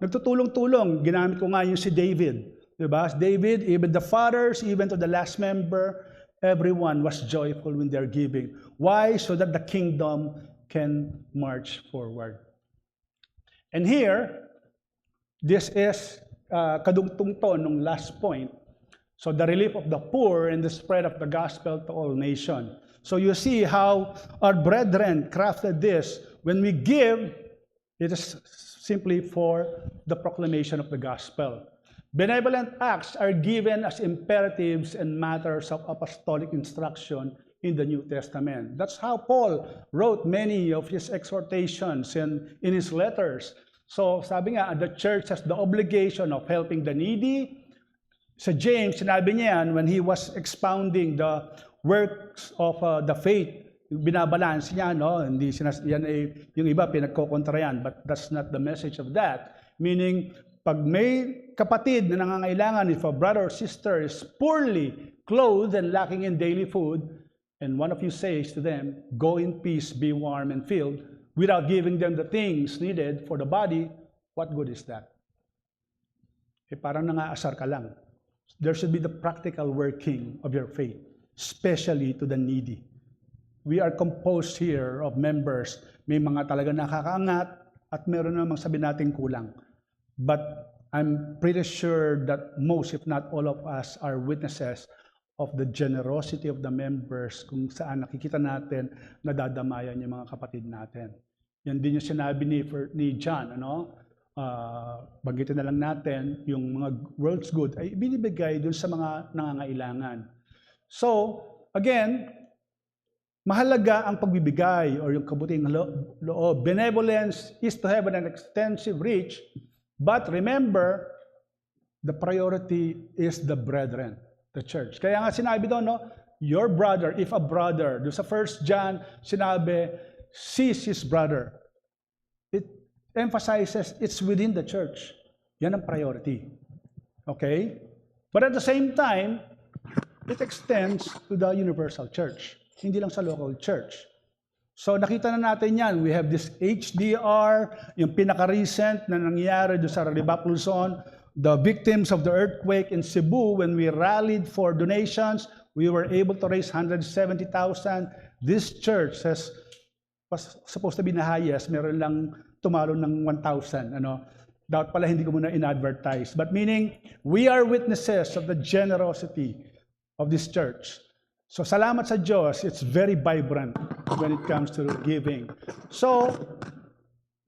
Speaker 1: nagtutulong-tulong. Ginamit ko nga yung si David. Diba? David, even the fathers, even to the last member, everyone was joyful when they're giving. Why? So that the kingdom can march forward. And here, this is kadugtong to nung last point. So the relief of the poor and the spread of the gospel to all nations. So you see how our brethren crafted this. When we give, it is simply for the proclamation of the gospel. Benevolent acts are given as imperatives and matters of apostolic instruction in the New Testament. That's how Paul wrote many of his exhortations and in his letters. So sabi nga, the church has the obligation of helping the needy. Sa James, sinabi niya yan when he was expounding the works of the faith. Binabalance niya, no? Hindi yan yung iba pinagkokontra yan, but that's not the message of that. Meaning, pag may kapatid na nangangailangan, if a brother or sister is poorly clothed and lacking in daily food, and one of you says to them, go in peace, be warm and filled, without giving them the things needed for the body, what good is that? Parang nangaasar ka lang. There should be the practical working of your faith, especially to the needy. We are composed here of members. May mga talaga nakakaangat at meron namang sabi natin kulang. But I'm pretty sure that most, if not all of us, are witnesses of the generosity of the members kung saan nakikita natin nadadamayan yung mga kapatid natin. Yan din yung sinabi ni John, ano? Banggitin na lang natin, yung mga world's good ay binibigay dun sa mga nangangailangan. So, again, mahalaga ang pagbibigay or yung kabuting loob. Benevolence is to have an extensive reach, but remember, the priority is the brethren, the church. Kaya nga sinabi doon, no? Your brother, if a brother, doon sa 1 John, sinabi, sees his brother. It emphasizes it's within the church. Yan ang priority. Okay? But at the same time, it extends to the universal church. Hindi lang sa local church. So nakita na natin yan. We have this HDR, yung pinaka-recent na nangyari doon sa Ribac, Luzon, the victims of the earthquake in Cebu. When we rallied for donations, we were able to raise 170,000. This church was supposed to be the highest. Meron lang tumalo ng 1,000. Dapat pala hindi ko muna in-advertise. But meaning, we are witnesses of the generosity of this church. So salamat sa Diyos, it's very vibrant when it comes to giving. So,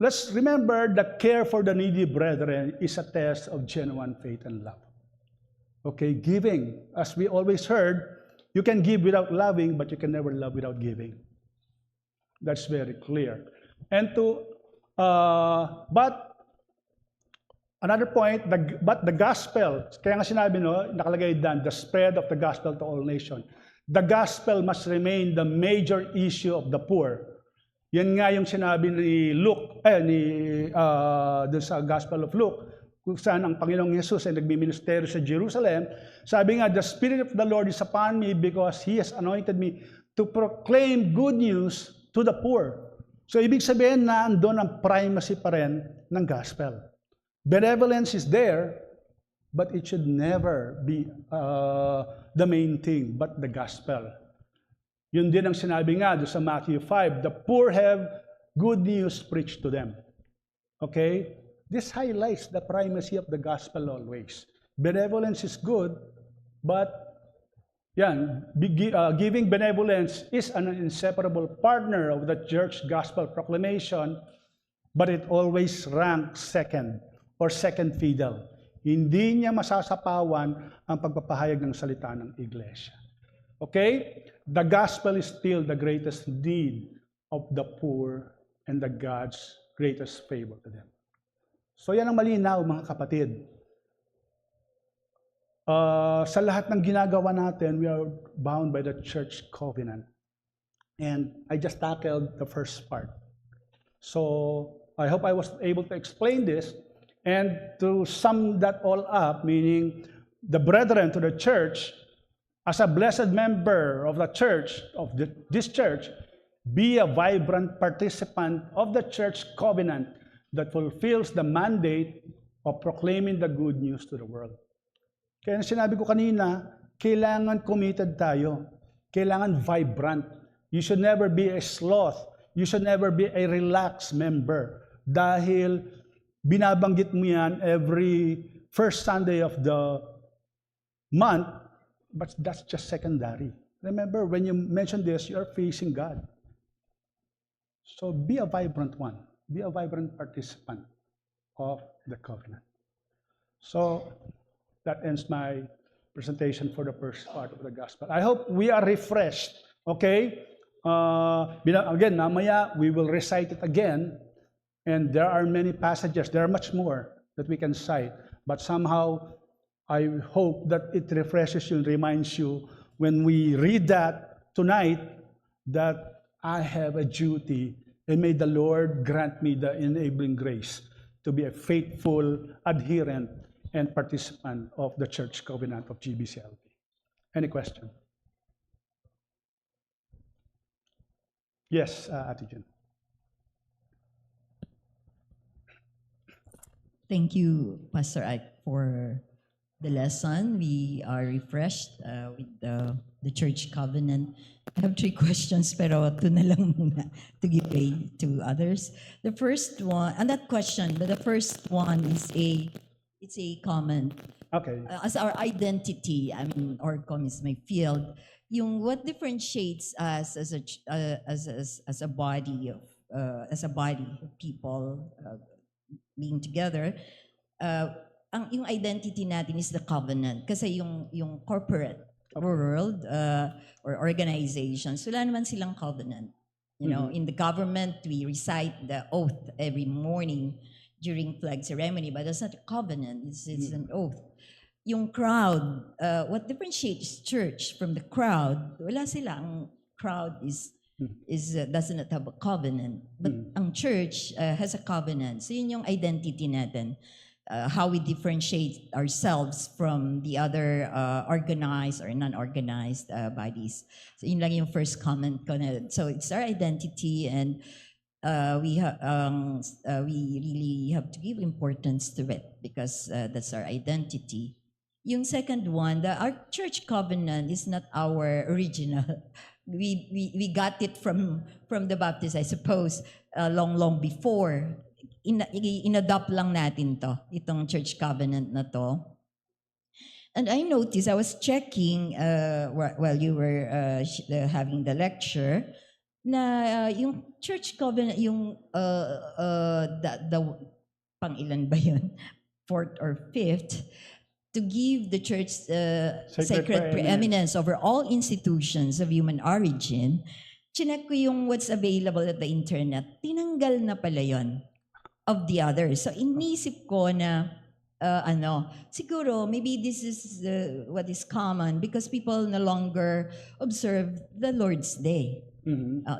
Speaker 1: let's remember that care for the needy brethren is a test of genuine faith and love. Okay, giving. As we always heard, you can give without loving, but you can never love without giving. That's very clear. And but another point, but the gospel, kaya nga sinabi, no, nakalagay doon, the spread of the gospel to all nations. The gospel must remain the major issue of the poor. Yan nga yung sinabi ni Luke, doon sa Gospel of Luke, kung saan ang Panginoong Jesus ay nagmiministeryo sa Jerusalem. Sabi nga, the Spirit of the Lord is upon me because He has anointed me to proclaim good news to the poor. So ibig sabihin na andun ang primacy pa rin ng gospel. Benevolence is there, but it should never be the main thing, but the gospel. Yun din ang sinabi nga doon sa Matthew 5, the poor have good news preached to them. Okay? This highlights the primacy of the gospel always. Benevolence is good, but giving benevolence is an inseparable partner of the church gospel proclamation, but it always ranks second or second fiddle. Hindi niya masasapawan ang pagpapahayag ng salita ng iglesia. Okay? The gospel is still the greatest need of the poor and the God's greatest favor to them. So yan ang malinaw, mga kapatid. Sa lahat ng ginagawa natin, we are bound by the church covenant. And I just tackled the first part. So I hope I was able to explain this. And to sum that all up, meaning the brethren to the church, as a blessed member of the church, this church, be a vibrant participant of the church covenant that fulfills the mandate of proclaiming the good news to the world. Kaya sinabi ko kanina, kailangan committed tayo. Kailangan vibrant. You should never be a sloth. You should never be a relaxed member. Dahil binabanggit mo yan every first Sunday of the month, but that's just secondary. Remember, when you mention this, you are facing God. So be a vibrant one. Be a vibrant participant of the covenant. So that ends my presentation for the first part of the gospel. I hope we are refreshed. Okay? Again, namaya, we will recite it again. And there are many passages. There are much more that we can cite. But somehow, I hope that it refreshes you and reminds you when we read that tonight that I have a duty, and may the Lord grant me the enabling grace to be a faithful adherent and participant of the Church Covenant of GBCLP. Any question? Yes, Ate Jen.
Speaker 2: Thank you, Pastor Ike, for the lesson. We are refreshed with the church covenant. I have 3 questions, pero 2 na lang muna to give way to others. The first one, and that question, but the first one is it's a comment.
Speaker 1: Okay.
Speaker 2: As our identity, I mean, Orcom is my field. Yung what differentiates us as a body of people being together, yung identity natin is the covenant. Kasi yung corporate world or organizations, wala naman silang covenant. You know, in the government, we recite the oath every morning during flag ceremony, but that's not a covenant, it's an oath. Yung crowd, what differentiates church from the crowd, wala sila. Ang crowd does not have a covenant, but ang church has a covenant. So yun yung identity natin, how we differentiate ourselves from the other organized or non-organized bodies. So yun lang yung first comment ko na. So it's our identity, and we really have to give importance to it because that's our identity. Yung second one, our church covenant is not our original. We got it from the Baptist, I suppose, long before. In-adopt lang natin itong church covenant na to. And I noticed, I was checking while you were having the lecture, na yung church covenant, yung the pang ilan ba yun? 4th or 5th, to give the church sacred preeminence over all institutions of human origin. Chinek ko yung what's available at the internet. Tinanggal na pala yun of the others. So inisip ko na siguro maybe this is what is common because people no longer observe the Lord's Day.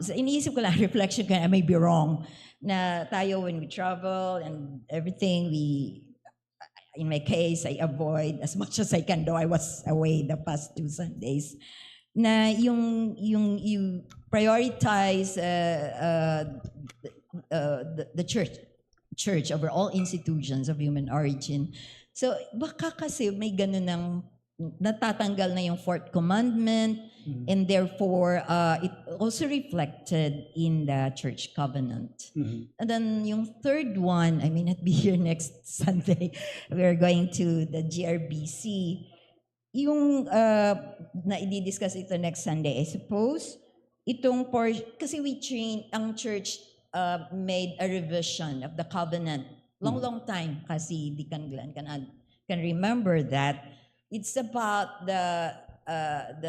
Speaker 2: So iniisip ko lang, reflection ko, I may be wrong, na tayo when we travel and everything, in my case, I avoid as much as I can, though I was away the past 2 Sundays, na yung you prioritize the church over all institutions of human origin. So baka kasi may ganun ng natatanggal na yung 4th commandment, and therefore it also reflected in the church covenant. And then yung third one, I may not be here next Sunday. We're going to the GRBC. Yung na i-discuss ito next Sunday, I suppose. Itong kasi ang church made a revision of the covenant long time, kasi Deacon Glenn can remember that. It's about the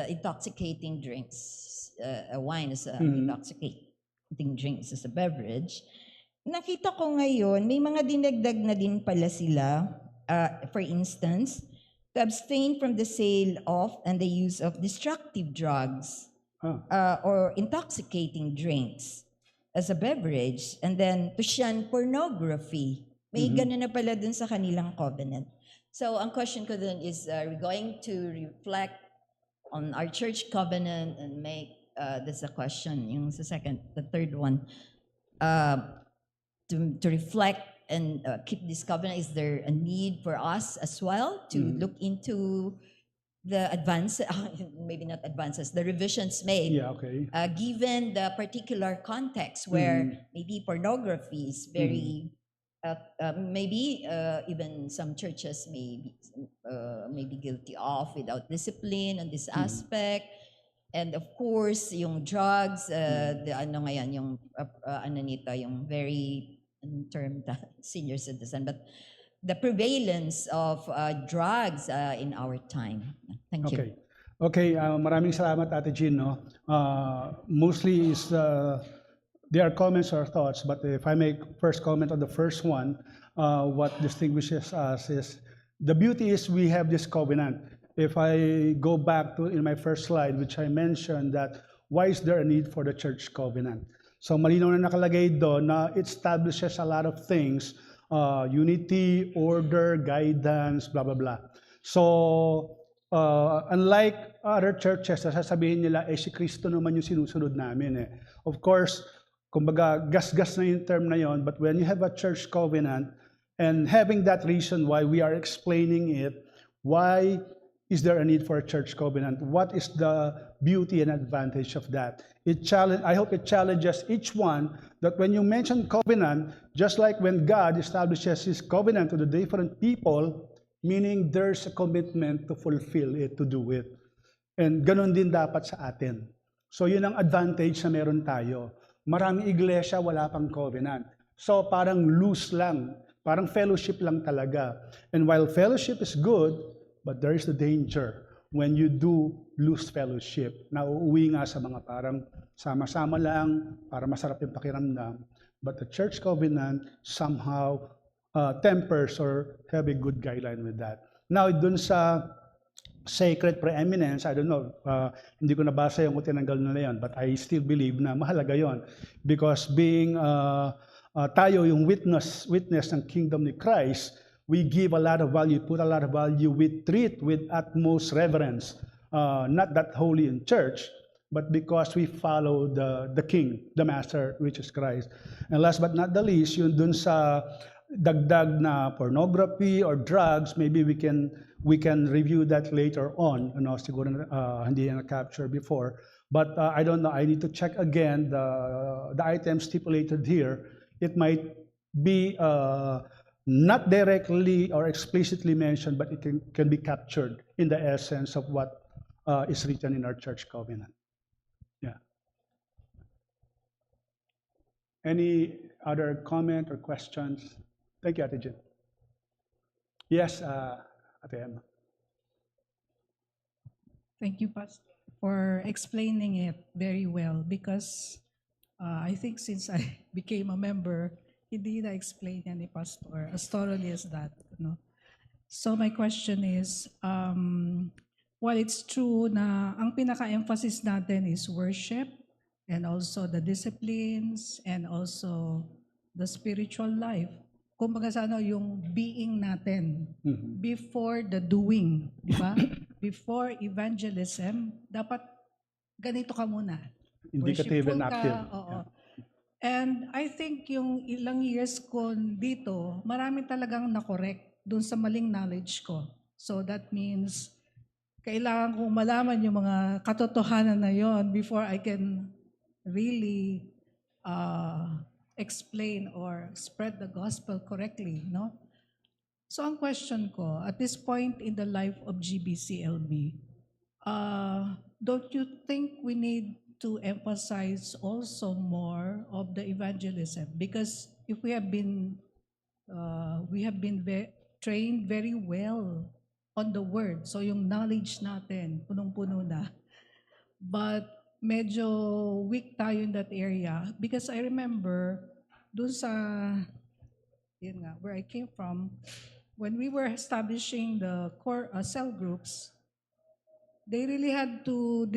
Speaker 2: intoxicating drinks. Wine is intoxicating drinks as a beverage. Nakita ko ngayon, may mga dinagdag na din pala sila. For instance, to abstain from the sale of and the use of destructive drugs or intoxicating drinks as a beverage, and then to shun pornography. May ganun na pala dun sa kanilang covenant. So ang question ko dun is, are we going to reflect on our church covenant and make, that's a question, yung sa the third one, to reflect and keep this covenant? Is there a need for us as well to look into the maybe not advances, the revisions made, given the particular context where maybe pornography is very maybe even some churches may be guilty of without discipline on this aspect. And of course, yung drugs, the ano ngayon, yung ano nito, yung very, anong term senior citizen, but the prevalence of drugs in our time. Thank you.
Speaker 1: Okay. Okay, maraming salamat Ate Jean, no? Mostly is there are comments or thoughts, but if I make first comment on the first one, what distinguishes us is the beauty is we have this covenant. If I go back to in my first slide, which I mentioned that why is there a need for the church covenant? So malinaw na nakalagay doon na it establishes a lot of things, unity, order, guidance, blah, blah, blah. So unlike other churches, sasabihin nila, eh si Kristo naman yung sinusunod namin eh. Of course, kumbaga, gas-gas na yung term na yon, but when you have a church covenant, and having that reason why we are explaining it, why is there a need for a church covenant? What is the beauty and advantage of that? I hope it challenges each one that when you mention covenant, just like when God establishes His covenant to the different people, meaning there's a commitment to fulfill it, to do it. And ganun din dapat sa atin. So yun ang advantage na meron tayo. Maraming iglesia wala pang covenant. So parang loose lang, parang fellowship lang talaga. And while fellowship is good, but there is the danger when you do lose fellowship. Nauuwi nga sa mga parang sama-sama lang para masarap yung pakiramdam. But the church covenant somehow tempers or have a good guideline with that. Now, dun sa sacred preeminence, I don't know, hindi ko nabasa yung kung tinanggal na yan, but I still believe na mahalaga yon because being tayo yung witness ng kingdom ni Christ, we give a lot of value, put a lot of value, we treat with utmost reverence, not that holy in church, but because we follow the King, the Master, which is Christ. And last but not the least, yun dun sa dagdag na pornography or drugs, maybe we can review that later on. Ano, siguro hindi na capture before. But I don't know, I need to check again the items stipulated here. It might be not directly or explicitly mentioned, but it can be captured in the essence of what is written in our church covenant. Yeah. Any other comment or questions? Thank you, Ate Jen. Yes, Ate Emma.
Speaker 3: Thank you, Pastor, for explaining it very well because I think since I became a member, hindi na-explain yan ni Pastor as thoroughly as that. No? So my question is, while it's true na ang pinaka-emphasis natin is worship and also the disciplines and also the spiritual life, kumbaga sa ano, yung being natin before the doing, di ba? Before evangelism, dapat ganito ka muna.
Speaker 1: Indicative and active.
Speaker 3: Oo. And I think yung ilang years ko dito, marami talagang na-correct dun sa maling knowledge ko. So that means, kailangan kong malaman yung mga katotohanan na yon before I can really explain or spread the gospel correctly, no? So ang question ko, at this point in the life of GBCLB, don't you think we need to emphasize also more of the evangelism? Because if we have been trained very well on the word, so yung knowledge natin, punong-puno na, but medyo weak tayo in that area because I remember dun sa yun nga, where I came from, when we were establishing the core cell groups, they really had to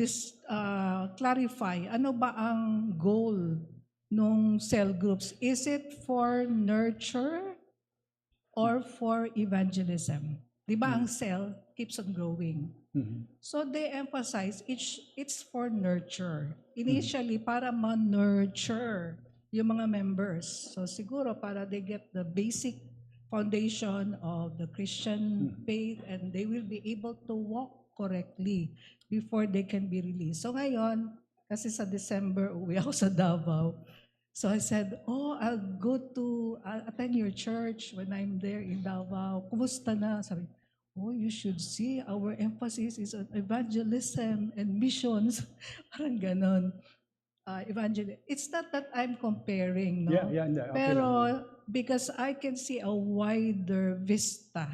Speaker 3: clarify ano ba ang goal ng cell groups. Is it for nurture or for evangelism? Di ba ang cell keeps on growing? So they emphasize it's for nurture. Initially, para ma-nurture yung mga members. So siguro para they get the basic foundation of the Christian faith and they will be able to walk correctly before they can be released. So ngayon, kasi sa December, uwi ako sa Davao. So I said, oh, I'll attend your church when I'm there in Davao. Kumusta na? Sabi, oh, you should see our emphasis is on evangelism and missions. Parang ganon. It's not that I'm comparing, no?
Speaker 1: Yeah, yeah, yeah, okay
Speaker 3: Pero
Speaker 1: lang.
Speaker 3: because I can see a wider vista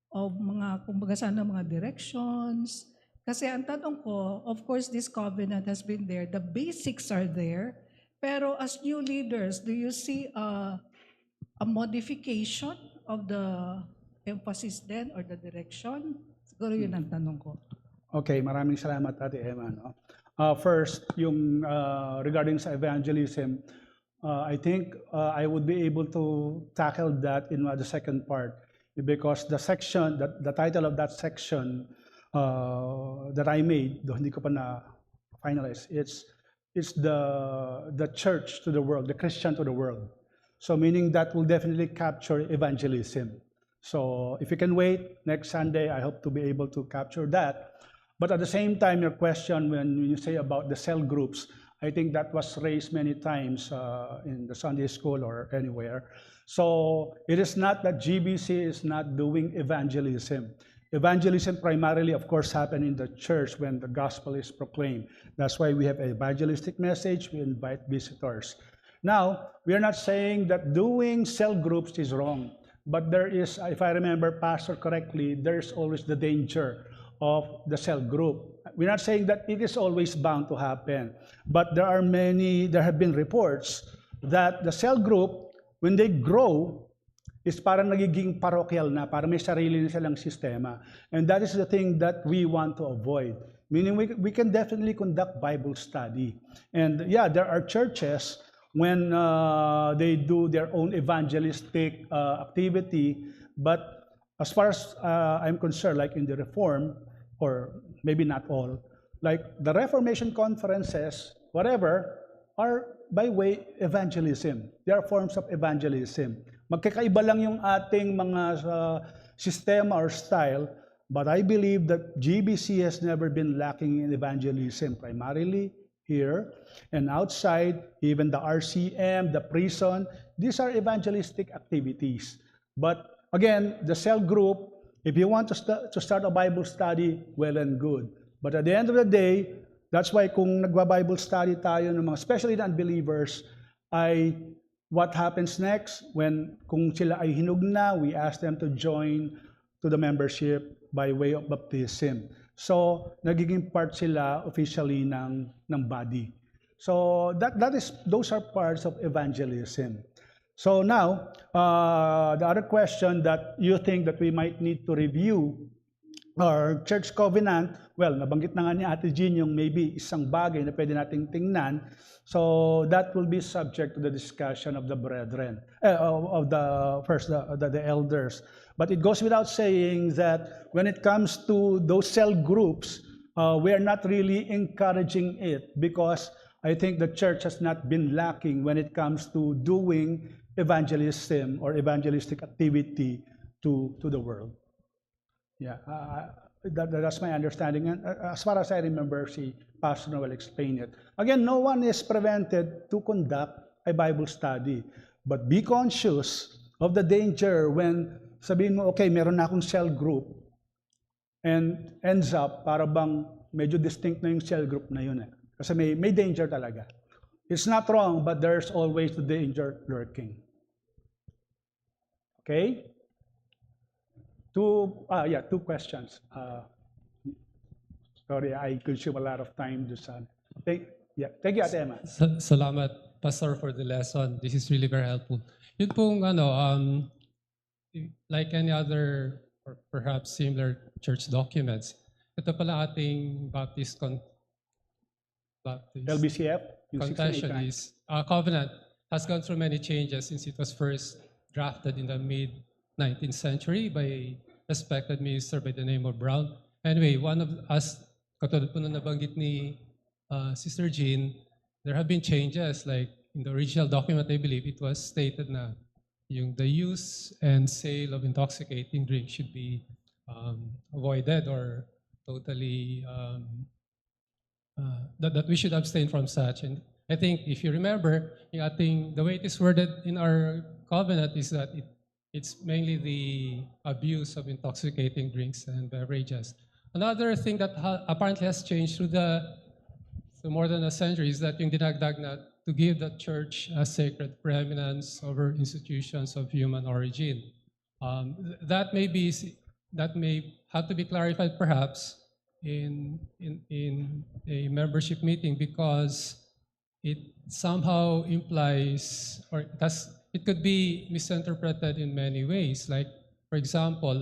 Speaker 3: of mga, kumbaga sana mga directions. Kasi ang tanong ko, of course, this covenant has been there. The basics are there. Pero as new leaders, do you see a modification of the emphasis then or the direction? Siguro yun ang tanong ko.
Speaker 1: Okay, maraming salamat, Ate Emma. No? First, yung regarding sa evangelism, I think I would be able to tackle that in the second part because the section, the title of that section that I made, though hindi ko pa na finalize, it's the church to the world, the Christian to the world. So meaning that will definitely capture evangelism. So if you can wait, next Sunday, I hope to be able to capture that. But at the same time, your question when you say about the cell groups, I think that was raised many times in the Sunday school or anywhere. So it is not that GBC is not doing evangelism. Evangelism primarily, of course, happen in the church when the gospel is proclaimed. That's why we have an evangelistic message. We invite visitors. Now, we are not saying that doing cell groups is wrong, but there is, if I remember Pastor correctly, there's always the danger of the cell group. We're not saying that it is always bound to happen, but there have been reports that the cell group, when they grow, is parang nagiging parochial na, parang may sarili na silang sistema. And that is the thing that we want to avoid. Meaning we can definitely conduct Bible study. And yeah, there are churches when they do their own evangelistic activity, but as far as I'm concerned, like in the Reform, or maybe not all, like the Reformation conferences, whatever, are by way evangelism. They are forms of evangelism. Magkakaiba lang yung ating mga sistema or style, but I believe that GBC has never been lacking in evangelism, primarily here and outside, even the RCM, the prison, these are evangelistic activities. But again, the cell group, if you want to start a Bible study, well and good. But at the end of the day, that's why kung nagba-Bible study tayo ng mga, especially the unbelievers, ay what happens next when kung sila ay hinug na, we ask them to join to the membership by way of baptism. So nagiging part sila officially ng body. So those are parts of evangelism. So now, the other question that you think that we might need to review our church covenant, well, nabanggit na nga ni Ate Jean yung maybe isang bagay na pwede nating tingnan. So that will be subject to the discussion of the brethren, of the elders. But it goes without saying that when it comes to those cell groups, we are not really encouraging it because I think the church has not been lacking when it comes to doing evangelism or evangelistic activity to the world. Yeah, that's my understanding. And as far as I remember, Pastor Noel explained it. Again, no one is prevented to conduct a Bible study. But be conscious of the danger when sabihin mo, okay, meron na akong cell group and ends up para bang medyo distinct na yung cell group na yun. Kasi may danger talaga. It's not wrong, but there's always the danger lurking. Okay? Two questions. Sorry, I consume a lot of time. Thank you, Ate Emma.
Speaker 4: Salamat, Pastor, for the lesson. This is really very helpful. Yun pong, like any other or perhaps similar church documents, ito pala ating Baptist
Speaker 1: LBCF, yung
Speaker 4: confession
Speaker 1: 1689.
Speaker 4: is, covenant has gone through many changes since it was first drafted in the mid-19th century by a respected minister by the name of Brown. Anyway, one of us, katulad po na nabanggit ni Sister Jean, there have been changes. Like in the original document, I believe it was stated na the use and sale of intoxicating drinks should be avoided or totally, that we should abstain from such. And I think if you remember, I think the way it is worded in our covenant is that it's mainly the abuse of intoxicating drinks and beverages. Another thing that apparently has changed through more than a century is that yung dinagdag na to give the church a sacred preeminence over institutions of human origin. That may have to be clarified perhaps in a membership meeting, because it somehow implies, or it could be misinterpreted in many ways. Like, for example,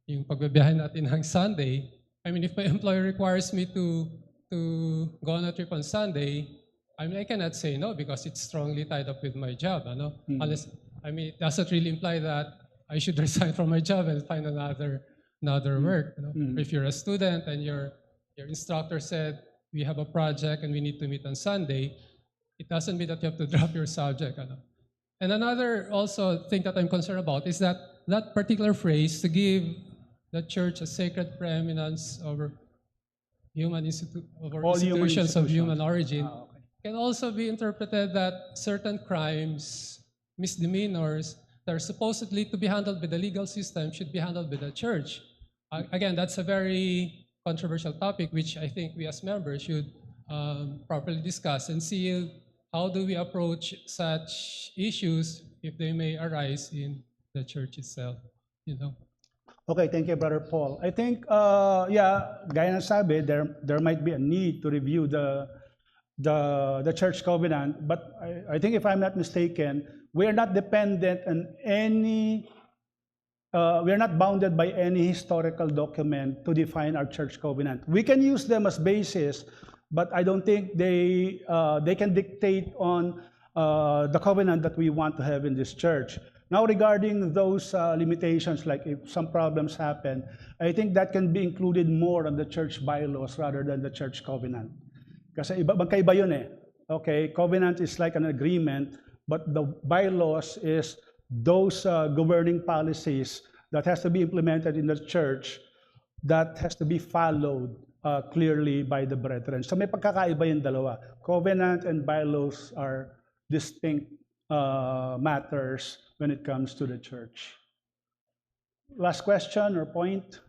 Speaker 4: yung pagbibiyahe natin ng Sunday, I mean, if my employer requires me to go on a trip on Sunday, I mean, I cannot say no because it's strongly tied up with my job, Unless, I mean, it doesn't really imply that I should resign from my job and find another work, If you're a student and your instructor said, we have a project and we need to meet on Sunday, it doesn't mean that you have to drop your subject, And another also thing that I'm concerned about is that particular phrase, to give the church a sacred preeminence over
Speaker 1: All human
Speaker 4: institutions of human
Speaker 1: institutions.
Speaker 4: origin,
Speaker 1: Okay.
Speaker 4: can also be interpreted that certain crimes, misdemeanors, that are supposedly to be handled by the legal system should be handled by the church. Again, that's a very controversial topic, which I think we as members should properly discuss and see how do we approach such issues if they may arise in the church itself,
Speaker 1: Okay, thank you, Brother Paul. I think, gaya ng sabi, there might be a need to review the church covenant, but I think if I'm not mistaken, we are not dependent on any, we are not bounded by any historical document to define our church covenant. We can use them as basis, but I don't think they can dictate on the covenant that we want to have in this church. Now, regarding those limitations, like if some problems happen, I think that can be included more on the church bylaws rather than the church covenant. Kasi magkaiba yun eh. Okay, covenant is like an agreement, but the bylaws is those governing policies that has to be implemented in the church that has to be followed clearly by the brethren. So may pagkakaiba yung dalawa. Covenant and bylaws are distinct matters when it comes to the church. Last question or point?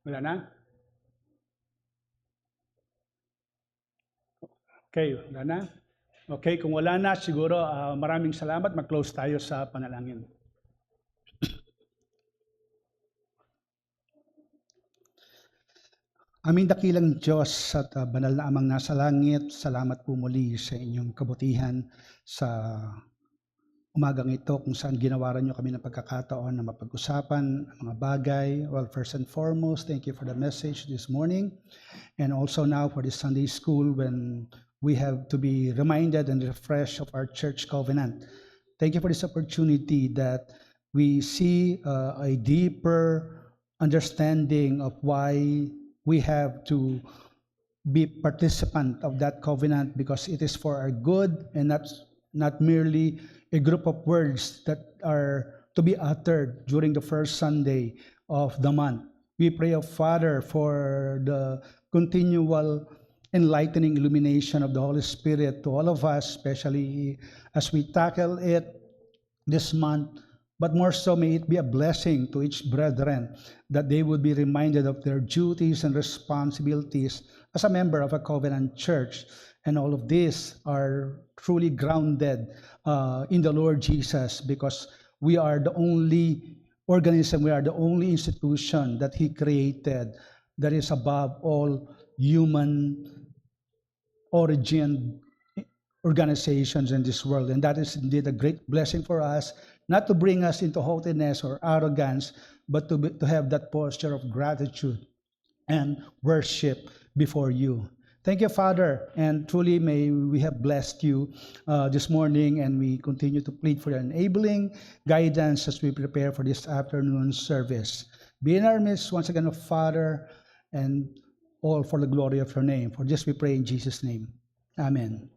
Speaker 1: Wala na? Okay, wala na? Okay, kung wala na, siguro maraming salamat. Mag-close tayo sa panalangin. Aming dakilang Diyos at banal na Amang nasa langit, salamat po muli sa inyong kabutihan sa umagang ito kung saan ginawaran nyo kami ng pagkakataon na mapag-usapan ang mga bagay. Well, first and foremost, thank you for the message this morning, and also now for this Sunday school when we have to be reminded and refreshed of our church covenant. Thank you for this opportunity that we see a deeper understanding of why we have to be participant of that covenant, because it is for our good and not merely a group of words that are to be uttered during the first Sunday of the month. We pray, Father, for the continual enlightening illumination of the Holy Spirit to all of us, especially as we tackle it this month. But more so, may it be a blessing to each brethren that they would be reminded of their duties and responsibilities as a member of a covenant church. And all of these are truly grounded in the Lord Jesus, because we are the only organism, we are the only institution that He created that is above all human origin organizations in this world. And that is indeed a great blessing for us, not to bring us into haughtiness or arrogance, but to have that posture of gratitude and worship before you. Thank you, Father, and truly may we have blessed you this morning, and we continue to plead for your enabling guidance as we prepare for this afternoon service. Be in our midst once again, Father, and all for the glory of your name. For this we pray in Jesus' name. Amen.